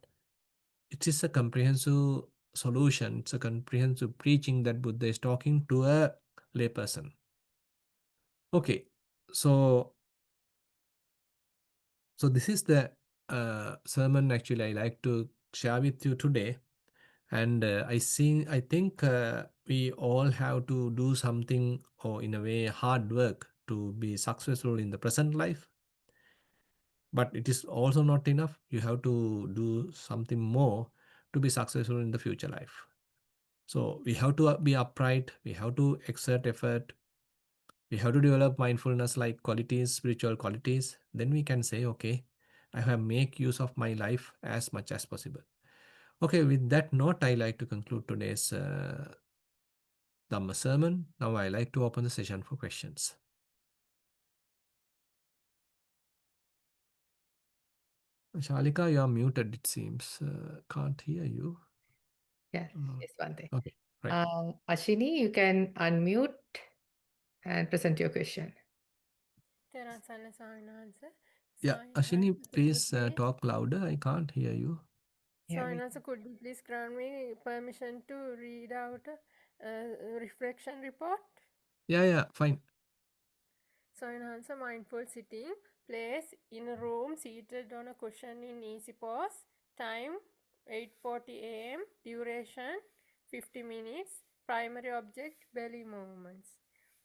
it is a comprehensive solution. It's a comprehensive preaching that Buddha is talking to a layperson. Okay, so this is the sermon actually I like to share with you today. And I think we all have to do something, or in a way hard work, to be successful in the present life. But it is also not enough. You have to do something more to be successful in the future life. So we have to be upright, we have to exert effort, we have to develop mindfulness like qualities, spiritual qualities. Then we can say, okay, I have make use of my life as much as possible. Okay, with that note, I like to conclude today's Dhamma sermon. Now I like to open the session for questions. Shalika, you are muted, it seems. Can't hear you.
Yeah,
Uh,
yes, one thing.
okay, right.
Ashini, you can unmute and present your question.
Terasana
Yeah, Ashini, please talk louder. I can't hear you.
Yeah,
Could you please grant me permission to read out a reflection report?
Yeah, fine.
Soinansa mindful sitting. Place in a room seated on a cushion in easy pose. Time 8:40 a.m. Duration 50 minutes. Primary object belly movements.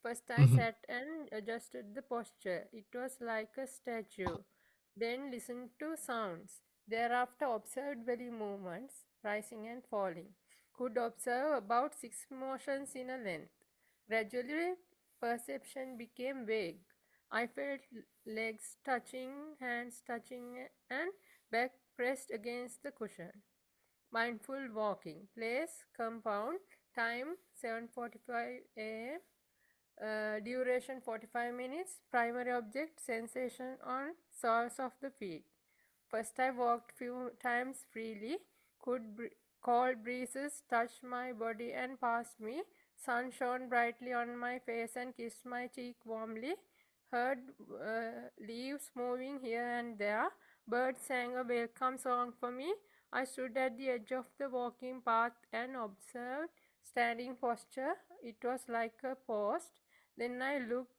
First I
Mhm.
sat and adjusted the posture. It was like a statue. Then listened to sounds. Thereafter observed belly movements, rising and falling. Could observe about 6 motions in a length. Gradually, perception became vague. I felt legs touching, hands touching, and back pressed against the cushion. Mindful walking. Place compound. Time 7:45 a.m. Duration 45 minutes. Primary object sensation on soles of the feet. First I walked few times freely, could cold breezes touch my body and past me, sun shone brightly on my face and kissed my cheek warmly, heard leaves moving here and there, birds sang a welcome song for me, I stood at the edge of the walking path and observed standing posture. It was like a post. Then I looked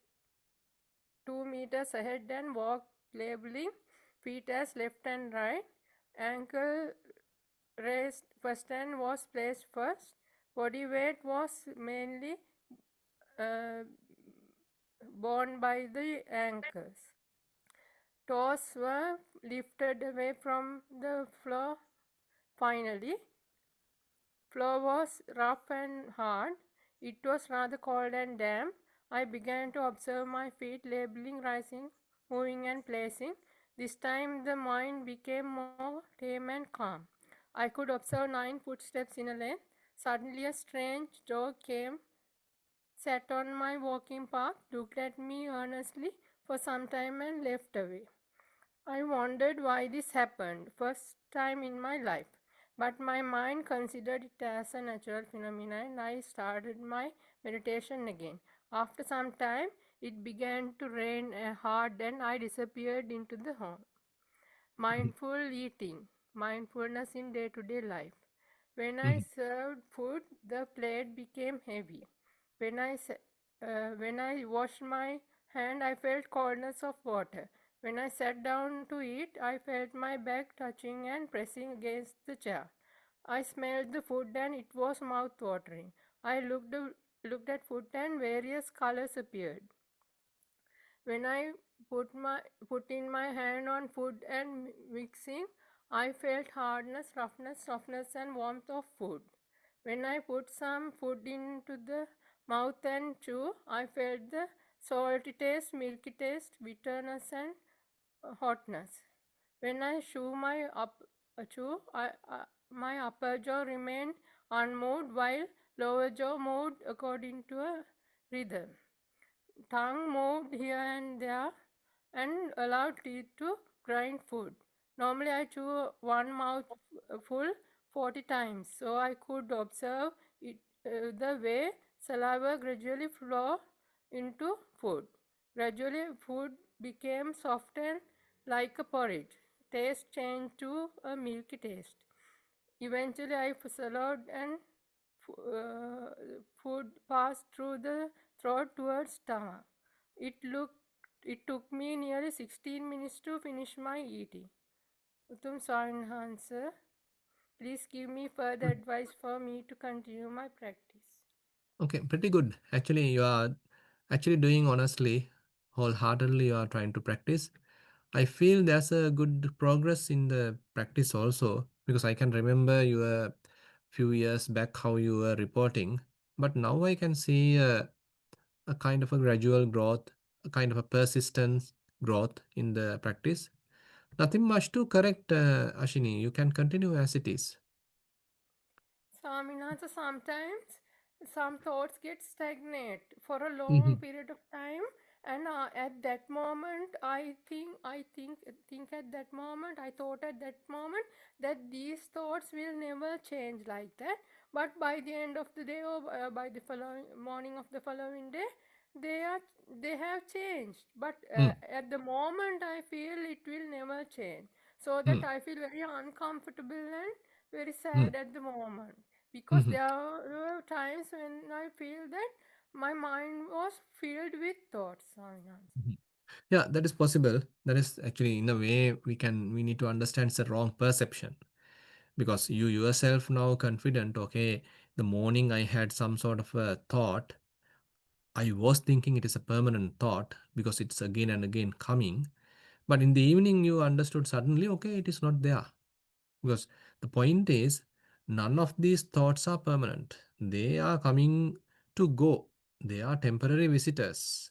2 meters ahead and walked, labeling feet as left and right. Ankle raised first and was placed first. Body weight was mainly uh, borne by the ankles. Toes were lifted away from the floor. Finally, floor was rough and hard. It was rather cold and damp. I began to observe my feet, labeling, rising, moving, and placing. This time the mind became more tame and calm. I could observe 9 footsteps in a length. Suddenly, a strange dog came, sat on my walking path, looked at me earnestly for some time, and left away. I wondered why this happened, first time in my life. But my mind considered it as a natural phenomenon and I started my meditation again. After some time, it began to rain hard and I disappeared into the home. Mindful eating, mindfulness in day to day life. When I
Mhm.
served food, the plate became heavy. When I washed my hand, I felt coldness of water. When I sat down to eat, I felt my back touching and pressing against the chair. I smelled the food and it was mouth watering. Looked at food and various colors appeared. When I put in my hand on food and mixing, I felt hardness, roughness, softness, and warmth of food. When I put some food into the mouth and chew, I felt the salty taste, milky taste, bitterness, and hotness. When I my upper jaw remained unmoved while lower jaw moved according to a rhythm. Tongue moved here and there and allowed teeth to grind food. Normally, I chew one mouthful 40 times, so I could observe the way saliva gradually flowed into food. Gradually, food became soft and like a porridge. Taste changed to a milky taste. Eventually, I swallowed and uh, food passed through the throat towards stomach. It looked it took me nearly 16 minutes to finish my eating. Uttam Swaminathan, please give me further advice for me to continue my practice.
Okay, pretty good. Actually, you are actually doing honestly, wholeheartedly, you are trying to practice. I feel there's a good progress in the practice also because I can remember you a few years back how you were reporting, but now I can see a kind of a gradual growth, a kind of a persistence growth in the practice. Nothing much to correct, Ashini. You can continue as it is.
Swaminathan, sometimes some thoughts get stagnant for a long
Mhm.
period of time, and at that moment, think at that moment, I thought at that moment that these thoughts will never change like that. But by the end of the day, or by the following morning of the following day, they are they have changed. But
Mm,
at the moment, I feel it will never change. So that
mm,
I feel very uncomfortable and very
mm,
sad at the moment because
mhm,
there were times when I feel that my mind was filled with thoughts. Swaminathan.
mhm. Yeah, that is possible. That is actually in a way we need to understand it's a wrong perception because you yourself now confident, okay, the morning I had some sort of a thought. I was thinking it is a permanent thought because it's again and again coming. But in the evening you understood suddenly, okay, it is not there. Because the point is, none of these thoughts are permanent. They are coming to go. They are temporary visitors.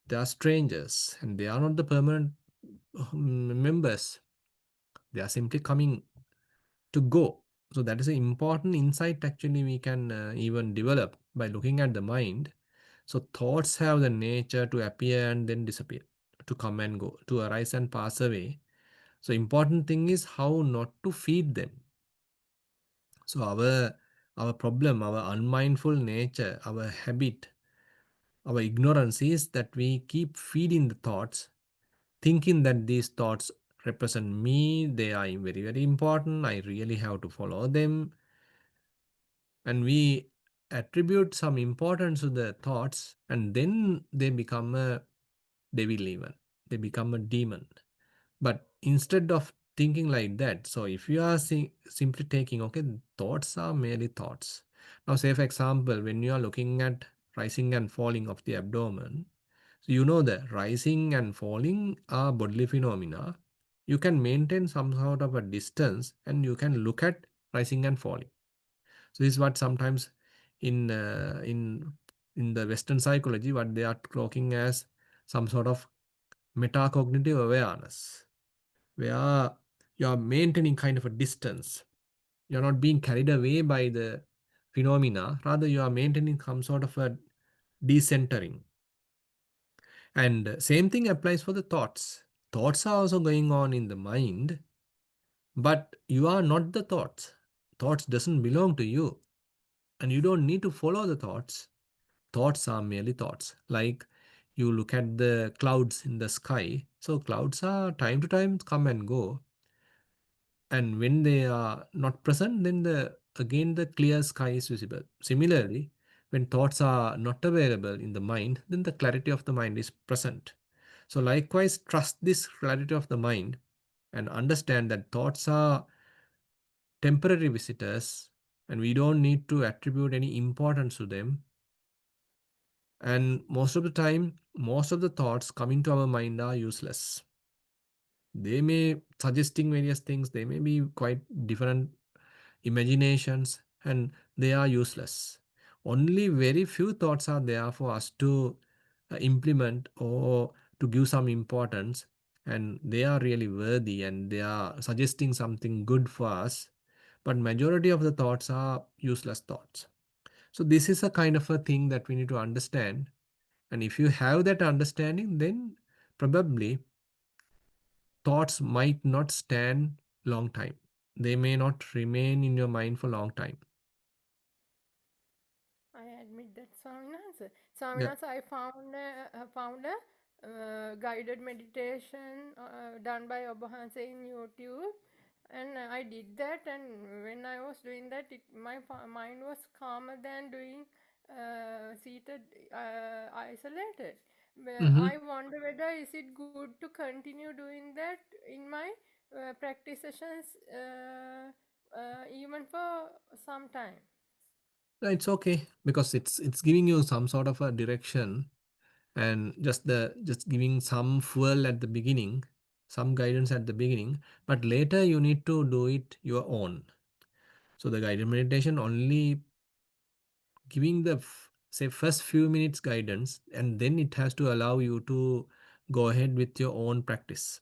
They are strangers and they are not the permanent members. They are simply coming to go. So that is an important insight actually we can even develop by looking at the mind. So thoughts have the nature to appear and then disappear, to come and go, to arise and pass away. So important thing is how not to feed them. So our problem, our unmindful nature, our habit, our ignorance is that we keep feeding the thoughts, thinking that these thoughts represent me, they are very, very important, I really have to follow them. And we attribute some importance to the thoughts, and then they become a devil even. They become a demon. But instead of thinking like that, so if you are simply taking, okay, thoughts are merely thoughts. Now, say for example, when you are looking at rising and falling of the abdomen, so you know that rising and falling are bodily phenomena. You can maintain some sort of a distance and you can look at rising and falling. So this is what sometimes in uh, in in the Western psychology, what they are talking as some sort of metacognitive awareness, where you are maintaining kind of a distance. You're not being carried away by the phenomena, rather you are maintaining some sort of a decentering. And same thing applies for the thoughts. Thoughts are also going on in the mind, but you are not the thoughts. Thoughts doesn't belong to you, and you don't need to follow the thoughts. Thoughts are merely thoughts. Like you look at the clouds in the sky. So clouds are time to time come and go, and when they are not present, then the clear sky is visible. Similarly, when thoughts are not available in the mind, then the clarity of the mind is present. So likewise, trust this clarity of the mind and understand that thoughts are temporary visitors, and we don't need to attribute any importance to them. And most of the time, most of the thoughts coming to our mind are useless. They may suggesting various things, they may be quite different imaginations, and they are useless. Only very few thoughts are there for us to implement or to give some importance, and they are really worthy and they are suggesting something good for us. But majority of the thoughts are useless thoughts. So this is a kind of a thing that we need to understand. And if you have that understanding, then probably thoughts might not stand long time. They may not remain in your mind for long time.
I admit that, Swaminathan.
Yeah.
Swaminathan, I found a guided meditation done by Obahanse in YouTube, and I did that. And when I was doing that, my mind was calmer than doing seated isolated. Well,
Mm-hmm.
I wonder whether is it good to continue doing that in my practice sessions, even for some time.
It's okay because it's giving you some sort of a direction, and just giving some fuel at the beginning, some guidance at the beginning, but later you need to do it your own. So the guided meditation only giving the say first few minutes guidance, and then it has to allow you to go ahead with your own practice.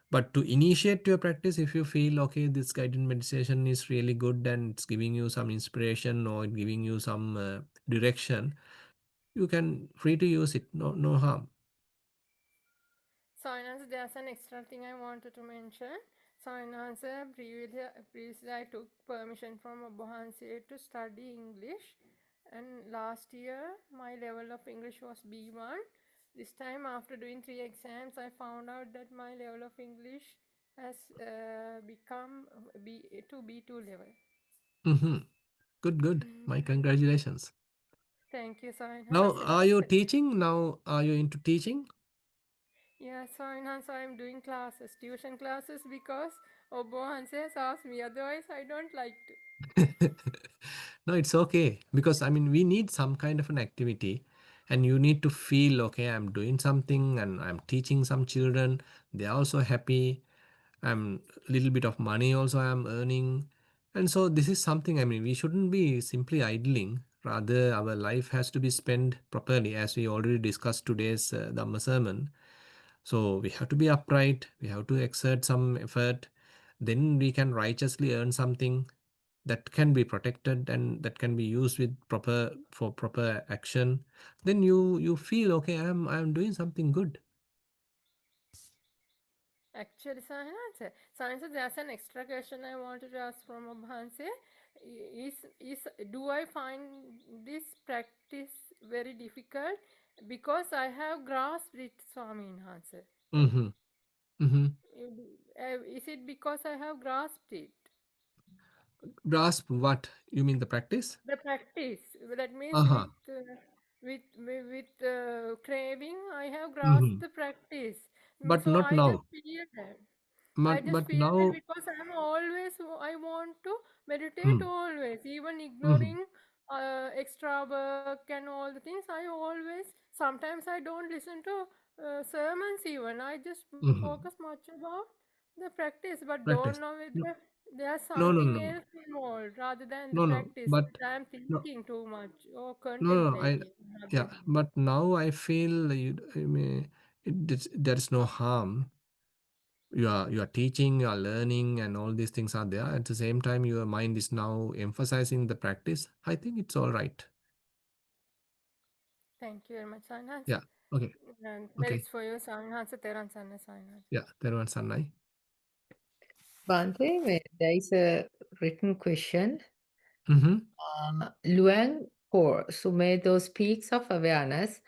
But to initiate your practice, if you feel okay, this guided meditation is really good and it's giving you some inspiration or giving you some direction, you can free to use it. No harm.
So, in answer, there's an extra thing I wanted to mention. So, in answer, previously I took permission from Obahansi to study English, and last year my level of English was B1. This time, after doing 3 exams, I found out that my level of English has become B2 level.
Hmm. Good. My congratulations.
Thank you,
Now,
Sainaz.
are you teaching? Now, are you into teaching?
Yeah, Sainaz, I am doing classes, tuition classes, because Obahansi has asked me. Otherwise, I don't like to.
No, it's okay because I mean we need some kind of an activity, and you need to feel okay. I'm doing something and I'm teaching some children. They're also happy. I'm little bit of money also I'm earning, and so this is something. I mean we shouldn't be simply idling. Rather, our life has to be spent properly, as we already discussed today's Dhamma sermon. So we have to be upright. We have to exert some effort. Then we can righteously earn something that can be protected and that can be used with proper action. Then you feel okay, I'm doing something good.
Actually, Sainasa, there's an extra question I wanted to ask from Abhanse. Do I find this practice very difficult? Because I have grasped it, Swami Enhancer.
Mm-hmm. Mm-hmm.
Is it because I have grasped it?
Grasp what? You mean the practice?
The practice. That means
Uh-huh.
with craving, I have grasped
Mm-hmm.
the practice.
But
So
not
I just
now.
feel that. I just
But
feel that
now.
because I'm always, I want to meditate
Mm,
always, even
mm-hmm.
ignoring extra work and all the things. I always, sometimes I don't listen to sermons even. I just
Mm-hmm.
focus much about the practice, but don't
Practice.
know
No,
whether there's
no, no,
something
no,
else involved rather than the
no, no.
practice
But
that I'm
no,
thinking too much or
no, no.
contemplating
Yeah.
rather.
But now I feel I mean, there is no harm. You are teaching, you are learning, and all these things are there. At the same time, your mind is now emphasizing the practice. I think it's all right.
Thank you very much, Sainaz.
Yeah. Okay.
And that
Okay.
is for you, Sainaz, Teran Sanna Sainaz.
Yeah. There was Sanai.
Bante, there is a written question.
Mm-hmm.
Luang Por, Sumedo speaks of awareness,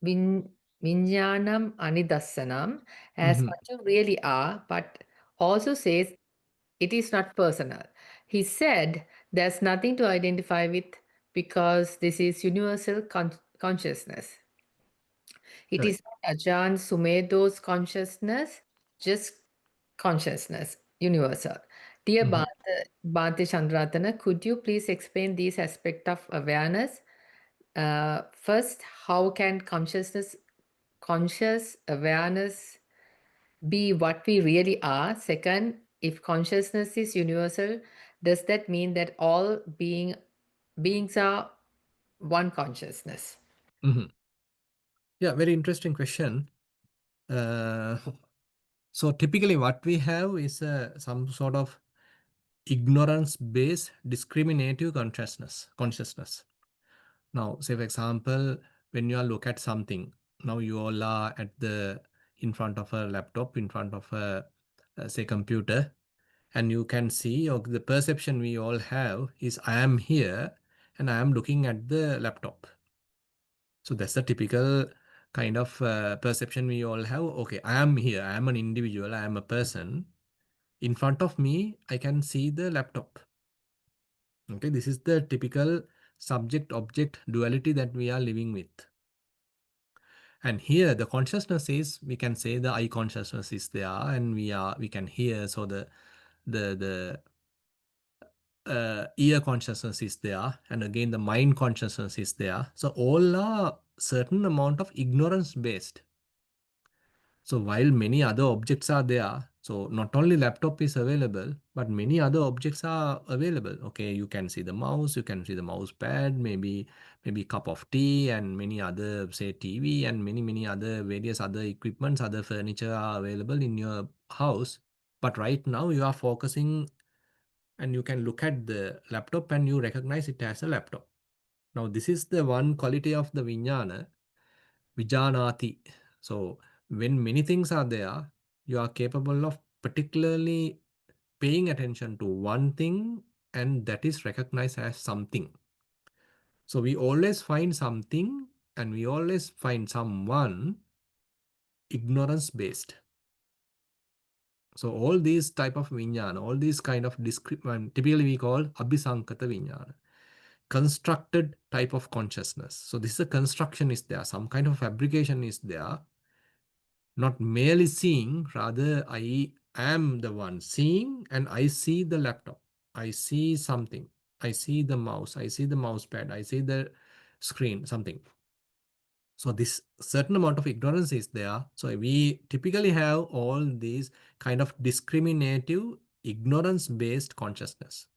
Vin, Vinyanam Anidassanam, as
Mm-hmm.
what you really are, but also says it is not personal. He said there's nothing to identify with because this is universal consciousness. It is
Correct.
not Ajahn Sumedo's consciousness, just consciousness, universal. Dear
Mm-hmm.
Bhante Chandaratana, could you please explain these aspects of awareness? First, how can conscious awareness be what we really are? Second, if consciousness is universal, does that mean that all beings are one consciousness?
Mm-hmm. Yeah. Very interesting question. Uh, so typically, what we have is some sort of ignorance-based discriminative consciousness. Now, say for example, when you are look at something, now you all are at the in front of a laptop, in front of a say computer, and you can see, or the perception we all have is I am here and I am looking at the laptop. So that's the typical kind of perception we all have. Okay, I am here, I am an individual, I am a person. In front of me, I can see the laptop. Okay, this is the typical subject object duality that we are living with. And here the consciousness is, we can say the eye consciousness is there, and we can hear. So the ear consciousness is there, and again the mind consciousness is there. So all are certain amount of ignorance based. So while many other objects are there, so not only laptop is available, but many other objects are available. Okay, you can see the mouse, you can see the mouse pad, maybe cup of tea, and many other, say, TV, and many other various other equipments, other furniture are available in your house. But right now you are focusing, and you can look at the laptop and you recognize it as a laptop. Now this is the one quality of the vijnana, Vijanati. So when many things are there, you are capable of particularly paying attention to one thing, and that is recognized as something. So we always find something, and we always find someone ignorance based. So all these type of vijnana, all these kind of typically we call abhisankata vijnana, constructed type of consciousness. So this is a construction is there, some kind of fabrication is there, not merely seeing, rather I am the one seeing, and I see the laptop, I see something, I see the mouse, I see the mouse pad, I see the screen, something. So this certain amount of ignorance is there. So we typically have all these kind of discriminative ignorance based consciousness.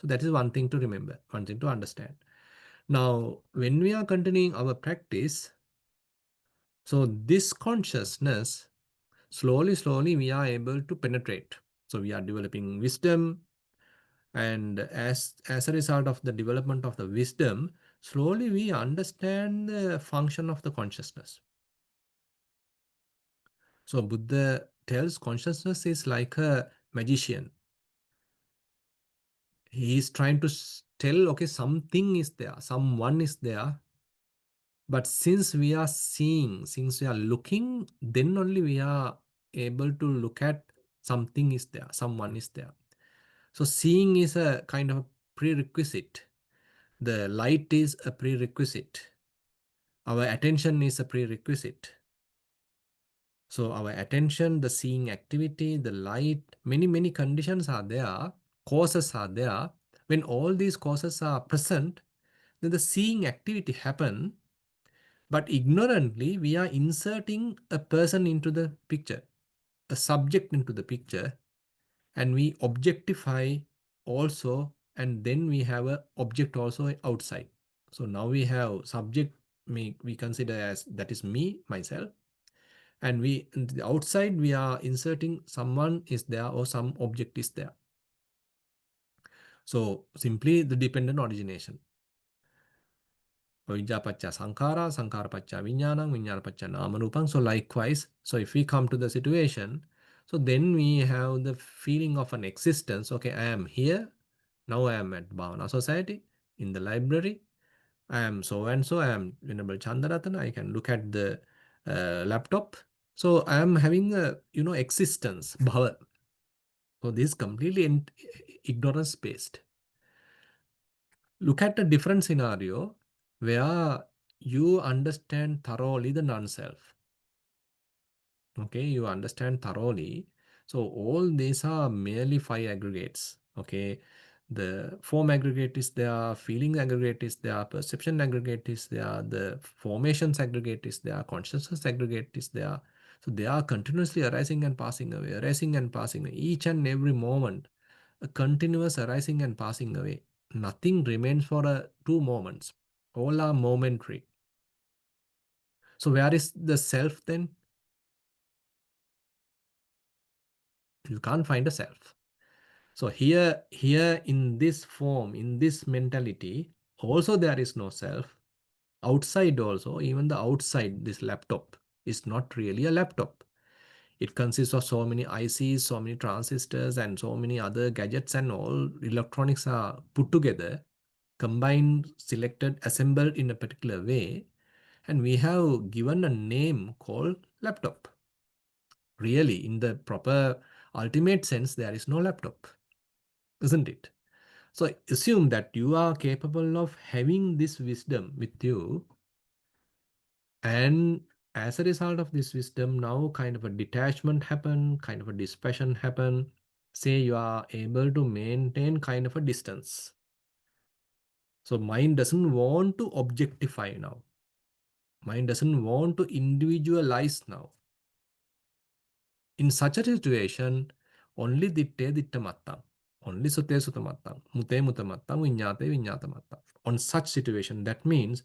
So that is one thing to remember, one thing to understand. Now when we are continuing our practice, so this consciousness, slowly we are able to penetrate. So we are developing wisdom, and as a result of the development of the wisdom, slowly we understand the function of the consciousness. So Buddha tells consciousness is like a magician. He is trying to tell, okay, something is there, someone is there, but since we are seeing, since we are looking, then only we are able to look at Something is there, someone is there. So seeing is a kind of a prerequisite. The light is a prerequisite. Our attention is a prerequisite. So our attention, the seeing activity, the light, many conditions are there, causes are there. When all these causes are present, then the seeing activity happen. But ignorantly, we are inserting a person into the picture, a subject into the picture, and we objectify also, and then we have a object also outside. So now we have subject, we consider as that is me, myself, and we in the outside we are inserting someone is there or some object is there. So simply the dependent origination. Viyagghapajja Sankara, Sankarapajja Vijnanam, Vijnanapajja Namarupam. So likewise, so if we come to the situation, so then we have the feeling of an existence. Okay, I am here. Now I am at Bhavana Society, in the library. I am so and so. I am Venerable Chandaratana. I can look at the laptop. So I am having a existence, bhava. So this is completely ignorance based. Look at a different scenario where you understand thoroughly the non-self. Okay, you understand thoroughly. So all these are merely 5 aggregates. Okay, the form aggregate is there, feeling aggregate is there, perception aggregate is there, the formations aggregate is there, consciousness aggregate is there. So they are continuously arising and passing away, arising and passing away. Each and every moment, a continuous arising and passing away. Nothing remains for 2 moments. All are momentary. So where is the self then? You can't find a self. So here in this form, in this mentality, also there is no self. Outside also, even the outside, this laptop is not really a laptop. It consists of so many ICs, so many transistors, and so many other gadgets, and all electronics are put together, combined, selected, assembled in a particular way, and we have given a name called laptop. Really, in the proper ultimate sense, there is no laptop, isn't it? So assume that you are capable of having this wisdom with you, and as a result of this wisdom, now kind of a detachment happen, kind of a dispassion happen. Say you are able to maintain kind of a distance. So mind doesn't want to objectify now. Mind doesn't want to individualize now. In such a situation, only ditte dittamattang, only sute sutamattang, mute mutamattang, vinyate vinyatamattang. On such situation, that means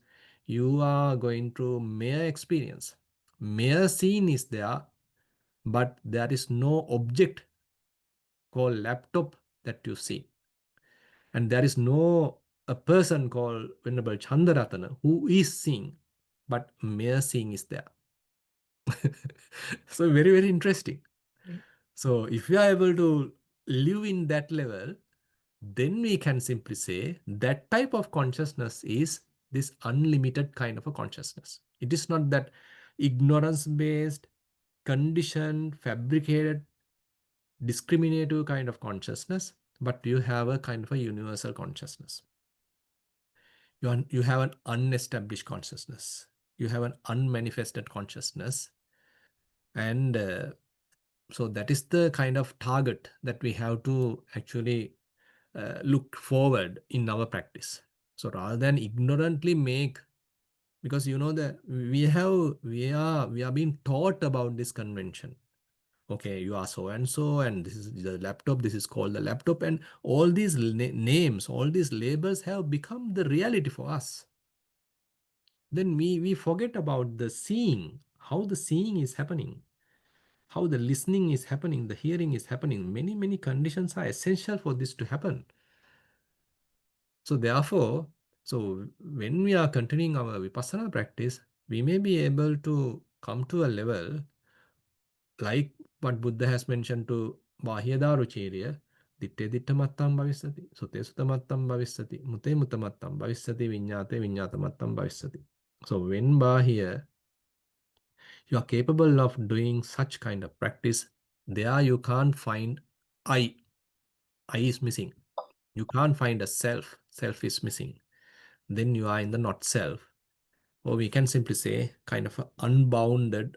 you are going to mere experience. Mere scene is there, but there is no object called laptop that you see. And there is no a person called Venerable Chandaratana who is seeing, but mere seeing is there. So very interesting. So if we are able to live in that level, then we can simply say that type of consciousness is this unlimited kind of a consciousness. It is not that ignorance based, conditioned, fabricated, discriminative kind of consciousness, but you have a kind of a universal consciousness. You have an unestablished consciousness. You have an unmanifested consciousness. And so that is the kind of target that we have to actually look forward in our practice. So rather than ignorantly make, because you know that we are being taught about this convention. Okay, you are so and so, and this is the laptop. This is called the laptop, and all these names, all these labels have become the reality for us. Then we forget about the seeing, how the seeing is happening, how the listening is happening, the hearing is happening. Many conditions are essential for this to happen. So therefore, so when we are continuing our vipassana practice, we may be able to come to a level like what Buddha has mentioned to Bahyadaruchirya, ditte dittamattam bhavissati, sute sutamattam bhavissati, mute mutamattam bhavissati, vinyate vinyatamattam bhavissati. So when Bahya, you are capable of doing such kind of practice, There you can't find I. I is missing. You can't find a self. Self is missing. Then you are in the not self. Or we can simply say kind of an unbounded,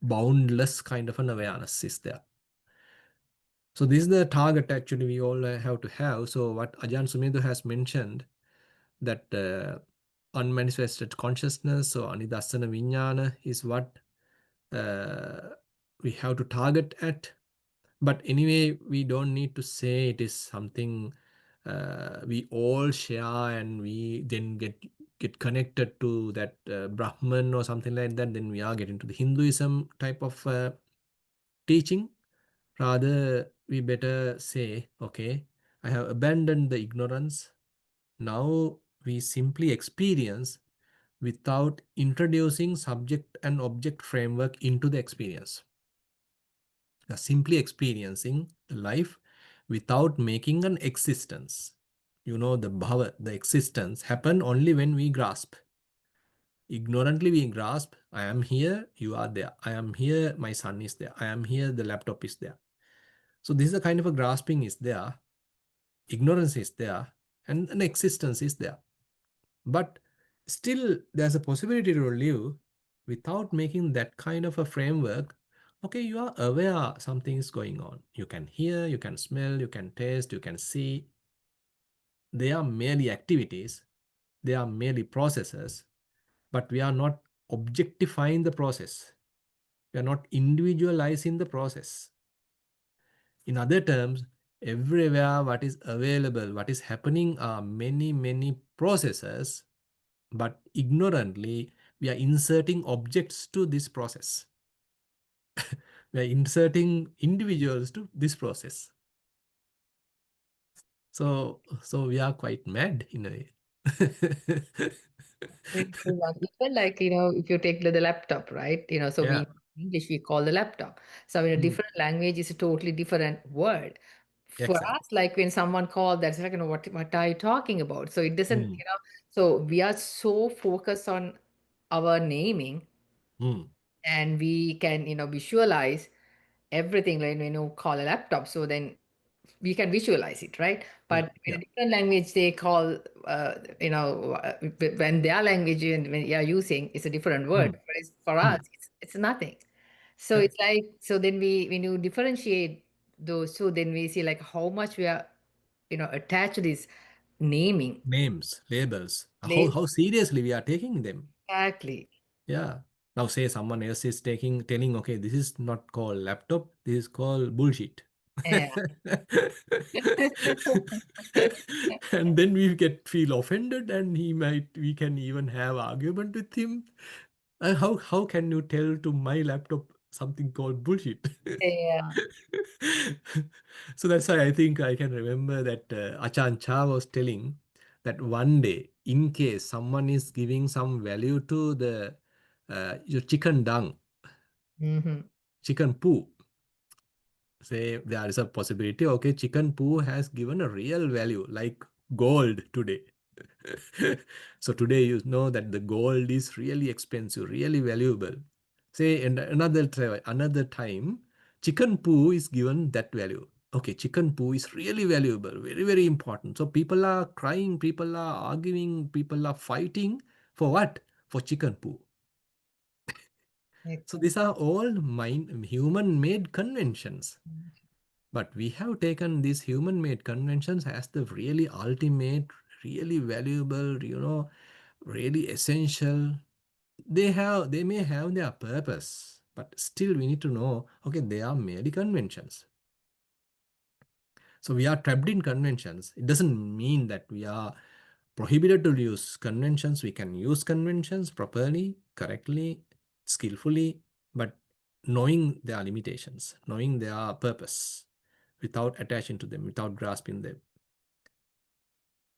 boundless kind of an awareness is there. So this is the target actually we all have to have. So what Ajahn Sumedho has mentioned, that unmanifested consciousness or anidassana vijnana is what uh, we have to target at. But anyway, we don't need to say it is something we all share and we then get connected to that Brahman or something like that. Then we are getting to the Hinduism type of teaching. Rather, we better say, okay, I have abandoned the ignorance. Now we simply experience without introducing subject and object framework into the experience. We are simply experiencing life without making an existence. You know, the bhava, the existence, happen only when we grasp. Ignorantly we grasp, I am here, you are there. I am here, my son is there. I am here, the laptop is there. So this is a kind of a grasping is there, ignorance is there, and an existence is there. But still, there's a possibility to live without making that kind of a framework. Okay, you are aware something is going on. You can hear, you can smell, you can taste, you can see. They are merely activities, they are merely processes, but we are not objectifying the process. We are not individualizing the process. In other terms, everywhere what is available, what is happening are many, many processes, but ignorantly we are inserting objects to this process. We are inserting individuals to this process. So we are quite mad in a way.
Very true. And even like, if you take the laptop, right? So we
Yeah,
in English we call the laptop. So in a
mm,
different language is a totally different word. For
exactly.
us, like when someone called, that's like, what are you talking about? So it doesn't,
Mm,
so we are so focused on our naming,
mm,
and we can, visualize everything like call a laptop. So then we can visualize it, right?
yeah,
But in
yeah,
a different language, they call, when their language and when you are using, it's a different word.
mm,
Whereas for us,
mm,
it's nothing. So
yeah.
it's like, so then when you differentiate those two, then we see like how much we are, attached to this naming.
Names, labels.
Label.
How seriously we are taking them.
Exactly.
Yeah. Now say someone else is telling, okay, this is not called laptop, this is called bullshit.
Yeah.
And then we get feel offended and we can even have argument with him. How can you tell to my laptop something called bullshit?
Yeah.
So that's why I think I can remember that Achan Cha was telling that one day, in case someone is giving some value to the your chicken dung,
Hmm.
chicken poo, say there is a possibility, okay, chicken poo has given a real value like gold today. So today you know that the gold is really expensive, really valuable. Say and another time, chicken poo is given that value. Okay, chicken poo is really valuable, very, very important. So people are crying, people are arguing, people are fighting for what? For chicken poo. So these are all human-made conventions. But we have taken these human-made conventions as the really ultimate, really valuable, really essential. They may have their purpose, but still we need to know, okay, they are merely conventions. So we are trapped in conventions. It doesn't mean that we are prohibited to use conventions. We can use conventions properly, correctly, skillfully, but knowing their limitations, knowing their purpose, without attaching to them, without grasping them.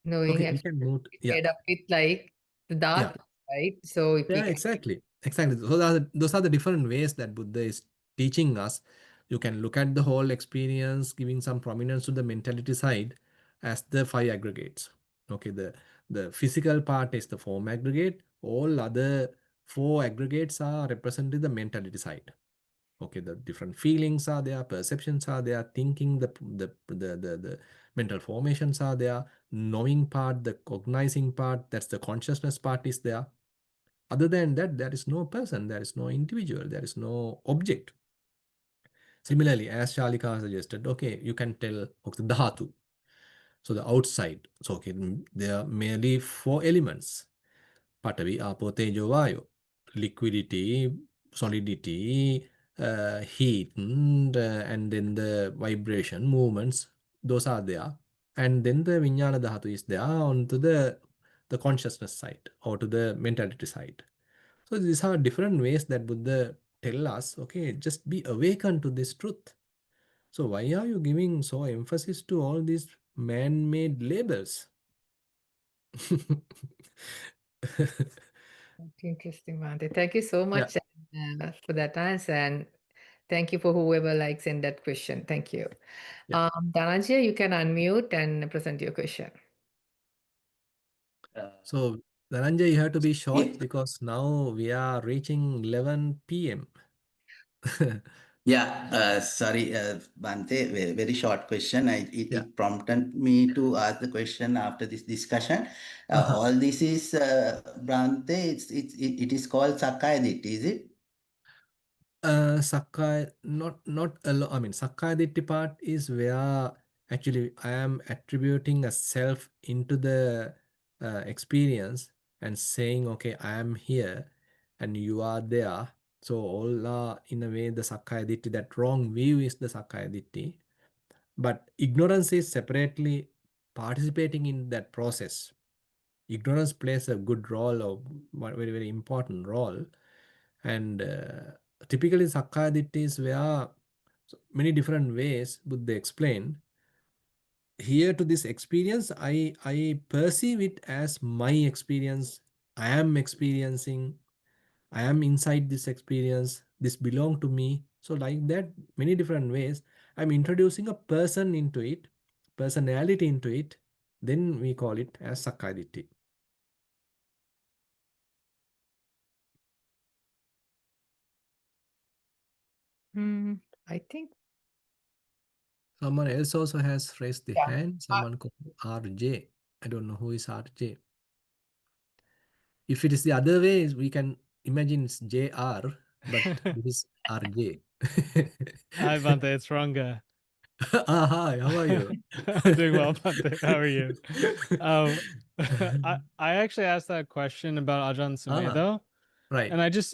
Knowing
Okay, we
actually
can move.
it's
Yeah,
made up with like the
yeah.
dark, right? So if we
Yeah,
can.
exactly. Exactly. Those are the different ways that Buddha is teaching us. You can look at the whole experience, giving some prominence to the mentality side as the five aggregates. Okay, the physical part is the form aggregate. All other four aggregates are represented the mentality side. Okay, the different feelings are there, perceptions are there, thinking, the mental formations are there, knowing part, the cognizing part, that's the consciousness part is there. Other than that, there is no person, there is no individual, there is no object. Similarly, as Shalika suggested, okay, you can tell okay, dhatu. So the outside. So okay, there are merely four elements. Patavi, Apo, Tejo, Vayu. Liquidity, solidity, heat, and then the vibration, movements, those are there. And then the Vijnana Dhatu is there onto the consciousness side or to the mentality side. So these are different ways that Buddha tell us, okay, just be awakened to this truth. So why are you giving so emphasis to all these man-made labels?
Interesting, Mante. Thank you so
Yeah,
much for that answer, and thank you for whoever likes in that question. Thank you.
yeah.
Dhananjay, you can unmute and present your question.
So Dhananjay, you have to be
Yeah,
short because now we are reaching 11 p.m.
yeah. Sorry, Bante, very short question.
Yeah.
It prompted me to ask the question after this discussion.
Uh-huh.
All this is Bante. It is called Sakkaya Ditthi, is it?
Sakkaya, not alone. I mean, Sakkaya Ditthi part is where actually I am attributing a self into the experience and saying, okay, I am here and you are there. So all are in a way the Sakkaya Ditthi. That wrong view is the Sakkaya Ditthi. But ignorance is separately participating in that process. Ignorance plays a good role or very, very important role. And typically, Sakkaya Ditthi is where many different ways Buddha explain. Here to this experience, I perceive it as my experience. I am experiencing. I am inside this experience. This belong to me. So like that, many different ways. I'm introducing a person into it, personality into it. Then we call it as Sakkaya Ditthi.
Hmm, I think,
Someone else also has raised the
yeah.
hand. Someone called RJ. I don't know who is RJ. If it is the other way, we can imagine it's JR, but this is RJ.
Hi, Bante. It's Ranga.
Hi, how are you?
I'm doing well, Bante. How are you? Um, I actually asked that question about Ajahn
Ah,
Sumedho,
right.
and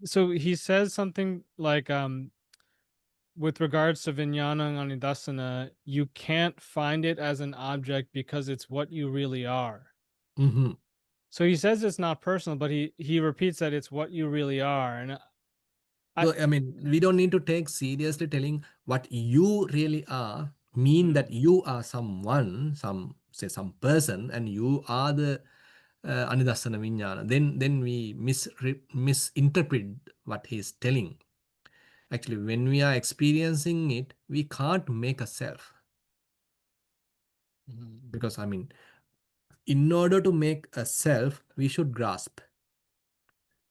so he says something like with regards to Vijnana and Anidasana, you can't find it as an object because it's what you really are.
Mm-hmm.
So he says it's not personal, but he repeats that it's what you really are, and
So, I mean, we don't need to take seriously telling what you really are, mean that you are someone, say some person, and you are the Anidasana Vijnana. Then we misinterpret what he's telling. Actually, when we are experiencing it, we can't make a self. Because, I mean, in order to make a self, we should grasp.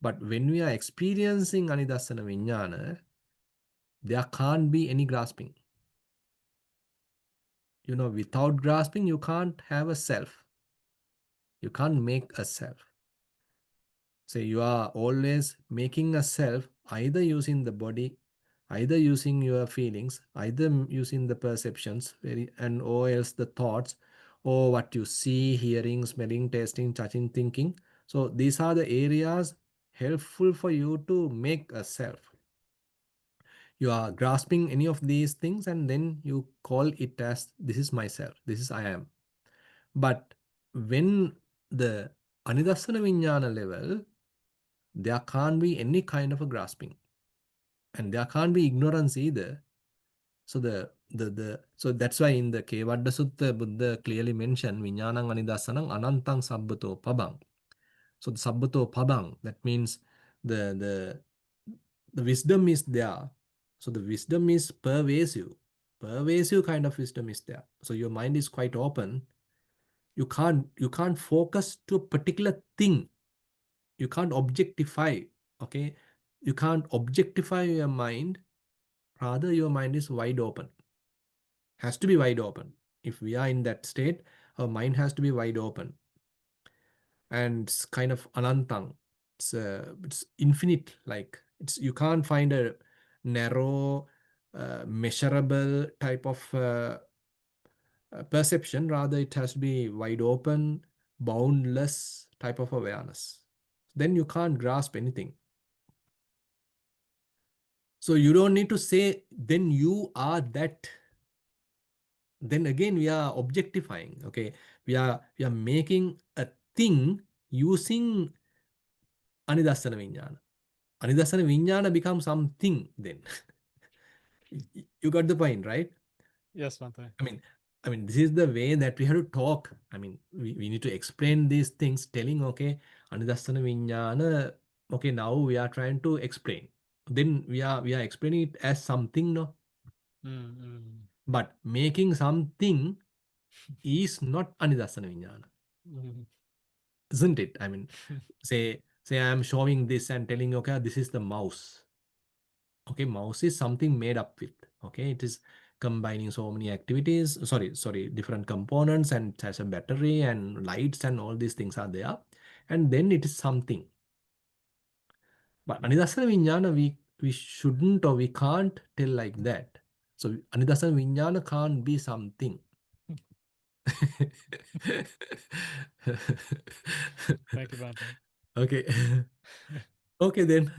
But when we are experiencing Anidasana Vijnana, there can't be any grasping. Without grasping, you can't have a self. You can't make a self. So you are always making a self either using the body, either using your feelings, either using the perceptions, and or else the thoughts, or what you see, hearing, smelling, tasting, touching, thinking. So these are the areas helpful for you to make a self. You are grasping any of these things and then you call it as this is myself, this is I am. But when the Anidasana Vijnana level, there can't be any kind of a grasping. And there can't be ignorance either. So so that's why in the Kevadda Sutta, Buddha clearly mentioned Vijnanang Anidasanang Anantang Sabbato Pabang. So the Sabbato Pabang, that means the the the wisdom is there. So the wisdom is pervasive. Pervasive kind of wisdom is there. So your mind is quite open. You can't focus to a particular thing. You can't objectify. Okay. You can't objectify your mind rather your mind is wide open. Has to be wide open. If we are in that state, our mind has to be wide open. And it's kind of anantang. It's infinite. Like you can't find a narrow, measurable type of perception. Rather, it has to be wide open, boundless type of awareness. Then you can't grasp anything. So you don't need to say, then you are that. Then again, we are objectifying. Okay, we are making a thing using anidassana viññāna. Anidassana viññāna becomes something then. You got the point, right?
Yes, Bhante.
I mean, this is the way that we have to talk. I mean, we need to explain these things, telling, okay, anidassana viññāna, okay, now we are trying to explain. Then we are explaining it as something, no? But making something is not anidassana viññāna. Isn't it? I mean, say I am showing this and telling, okay, this is the mouse. Okay, mouse is something made up with. Okay, it is combining so many activities, different components, and it has a battery and lights and all these things are there. And then it is something. But anidassana viññāna, we shouldn't or we can't tell like that. So anidassana viññāna can't be something.
Thank you, Bhante.
Okay. Okay then,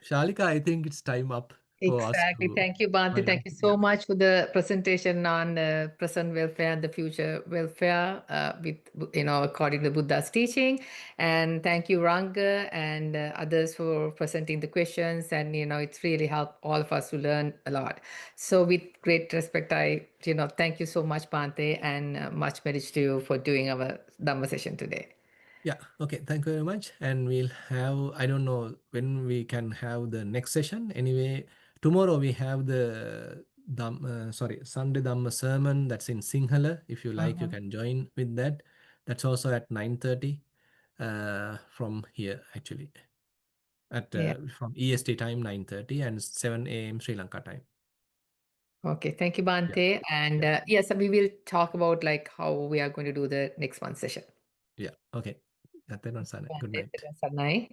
Shalika, I think it's time up for us
Exactly.
to
Thank you, Bhante.
wind up.
Thank you so much for the presentation on present welfare and the future welfare with, according to Buddha's teaching. And thank you, Ranga, and others for presenting the questions. And, it's really helped all of us to learn a lot. So with great respect, I, thank you so much, Bhante, and much merit to you for doing our Dhamma session today.
Yeah, okay, thank you very much. And we'll have, I don't know when we can have the next session. Anyway, tomorrow we have the Sunday Dhamma sermon that's in Sinhala. If you like, you can join with that. That's also at 9:30 from here, actually. From EST time, 9:30 and 7 a.m. Sri Lanka time.
Okay, thank you, Bhante. And yes, we will talk about like how we are going to do the next one session.
Yeah, okay. Good night.
Bhante,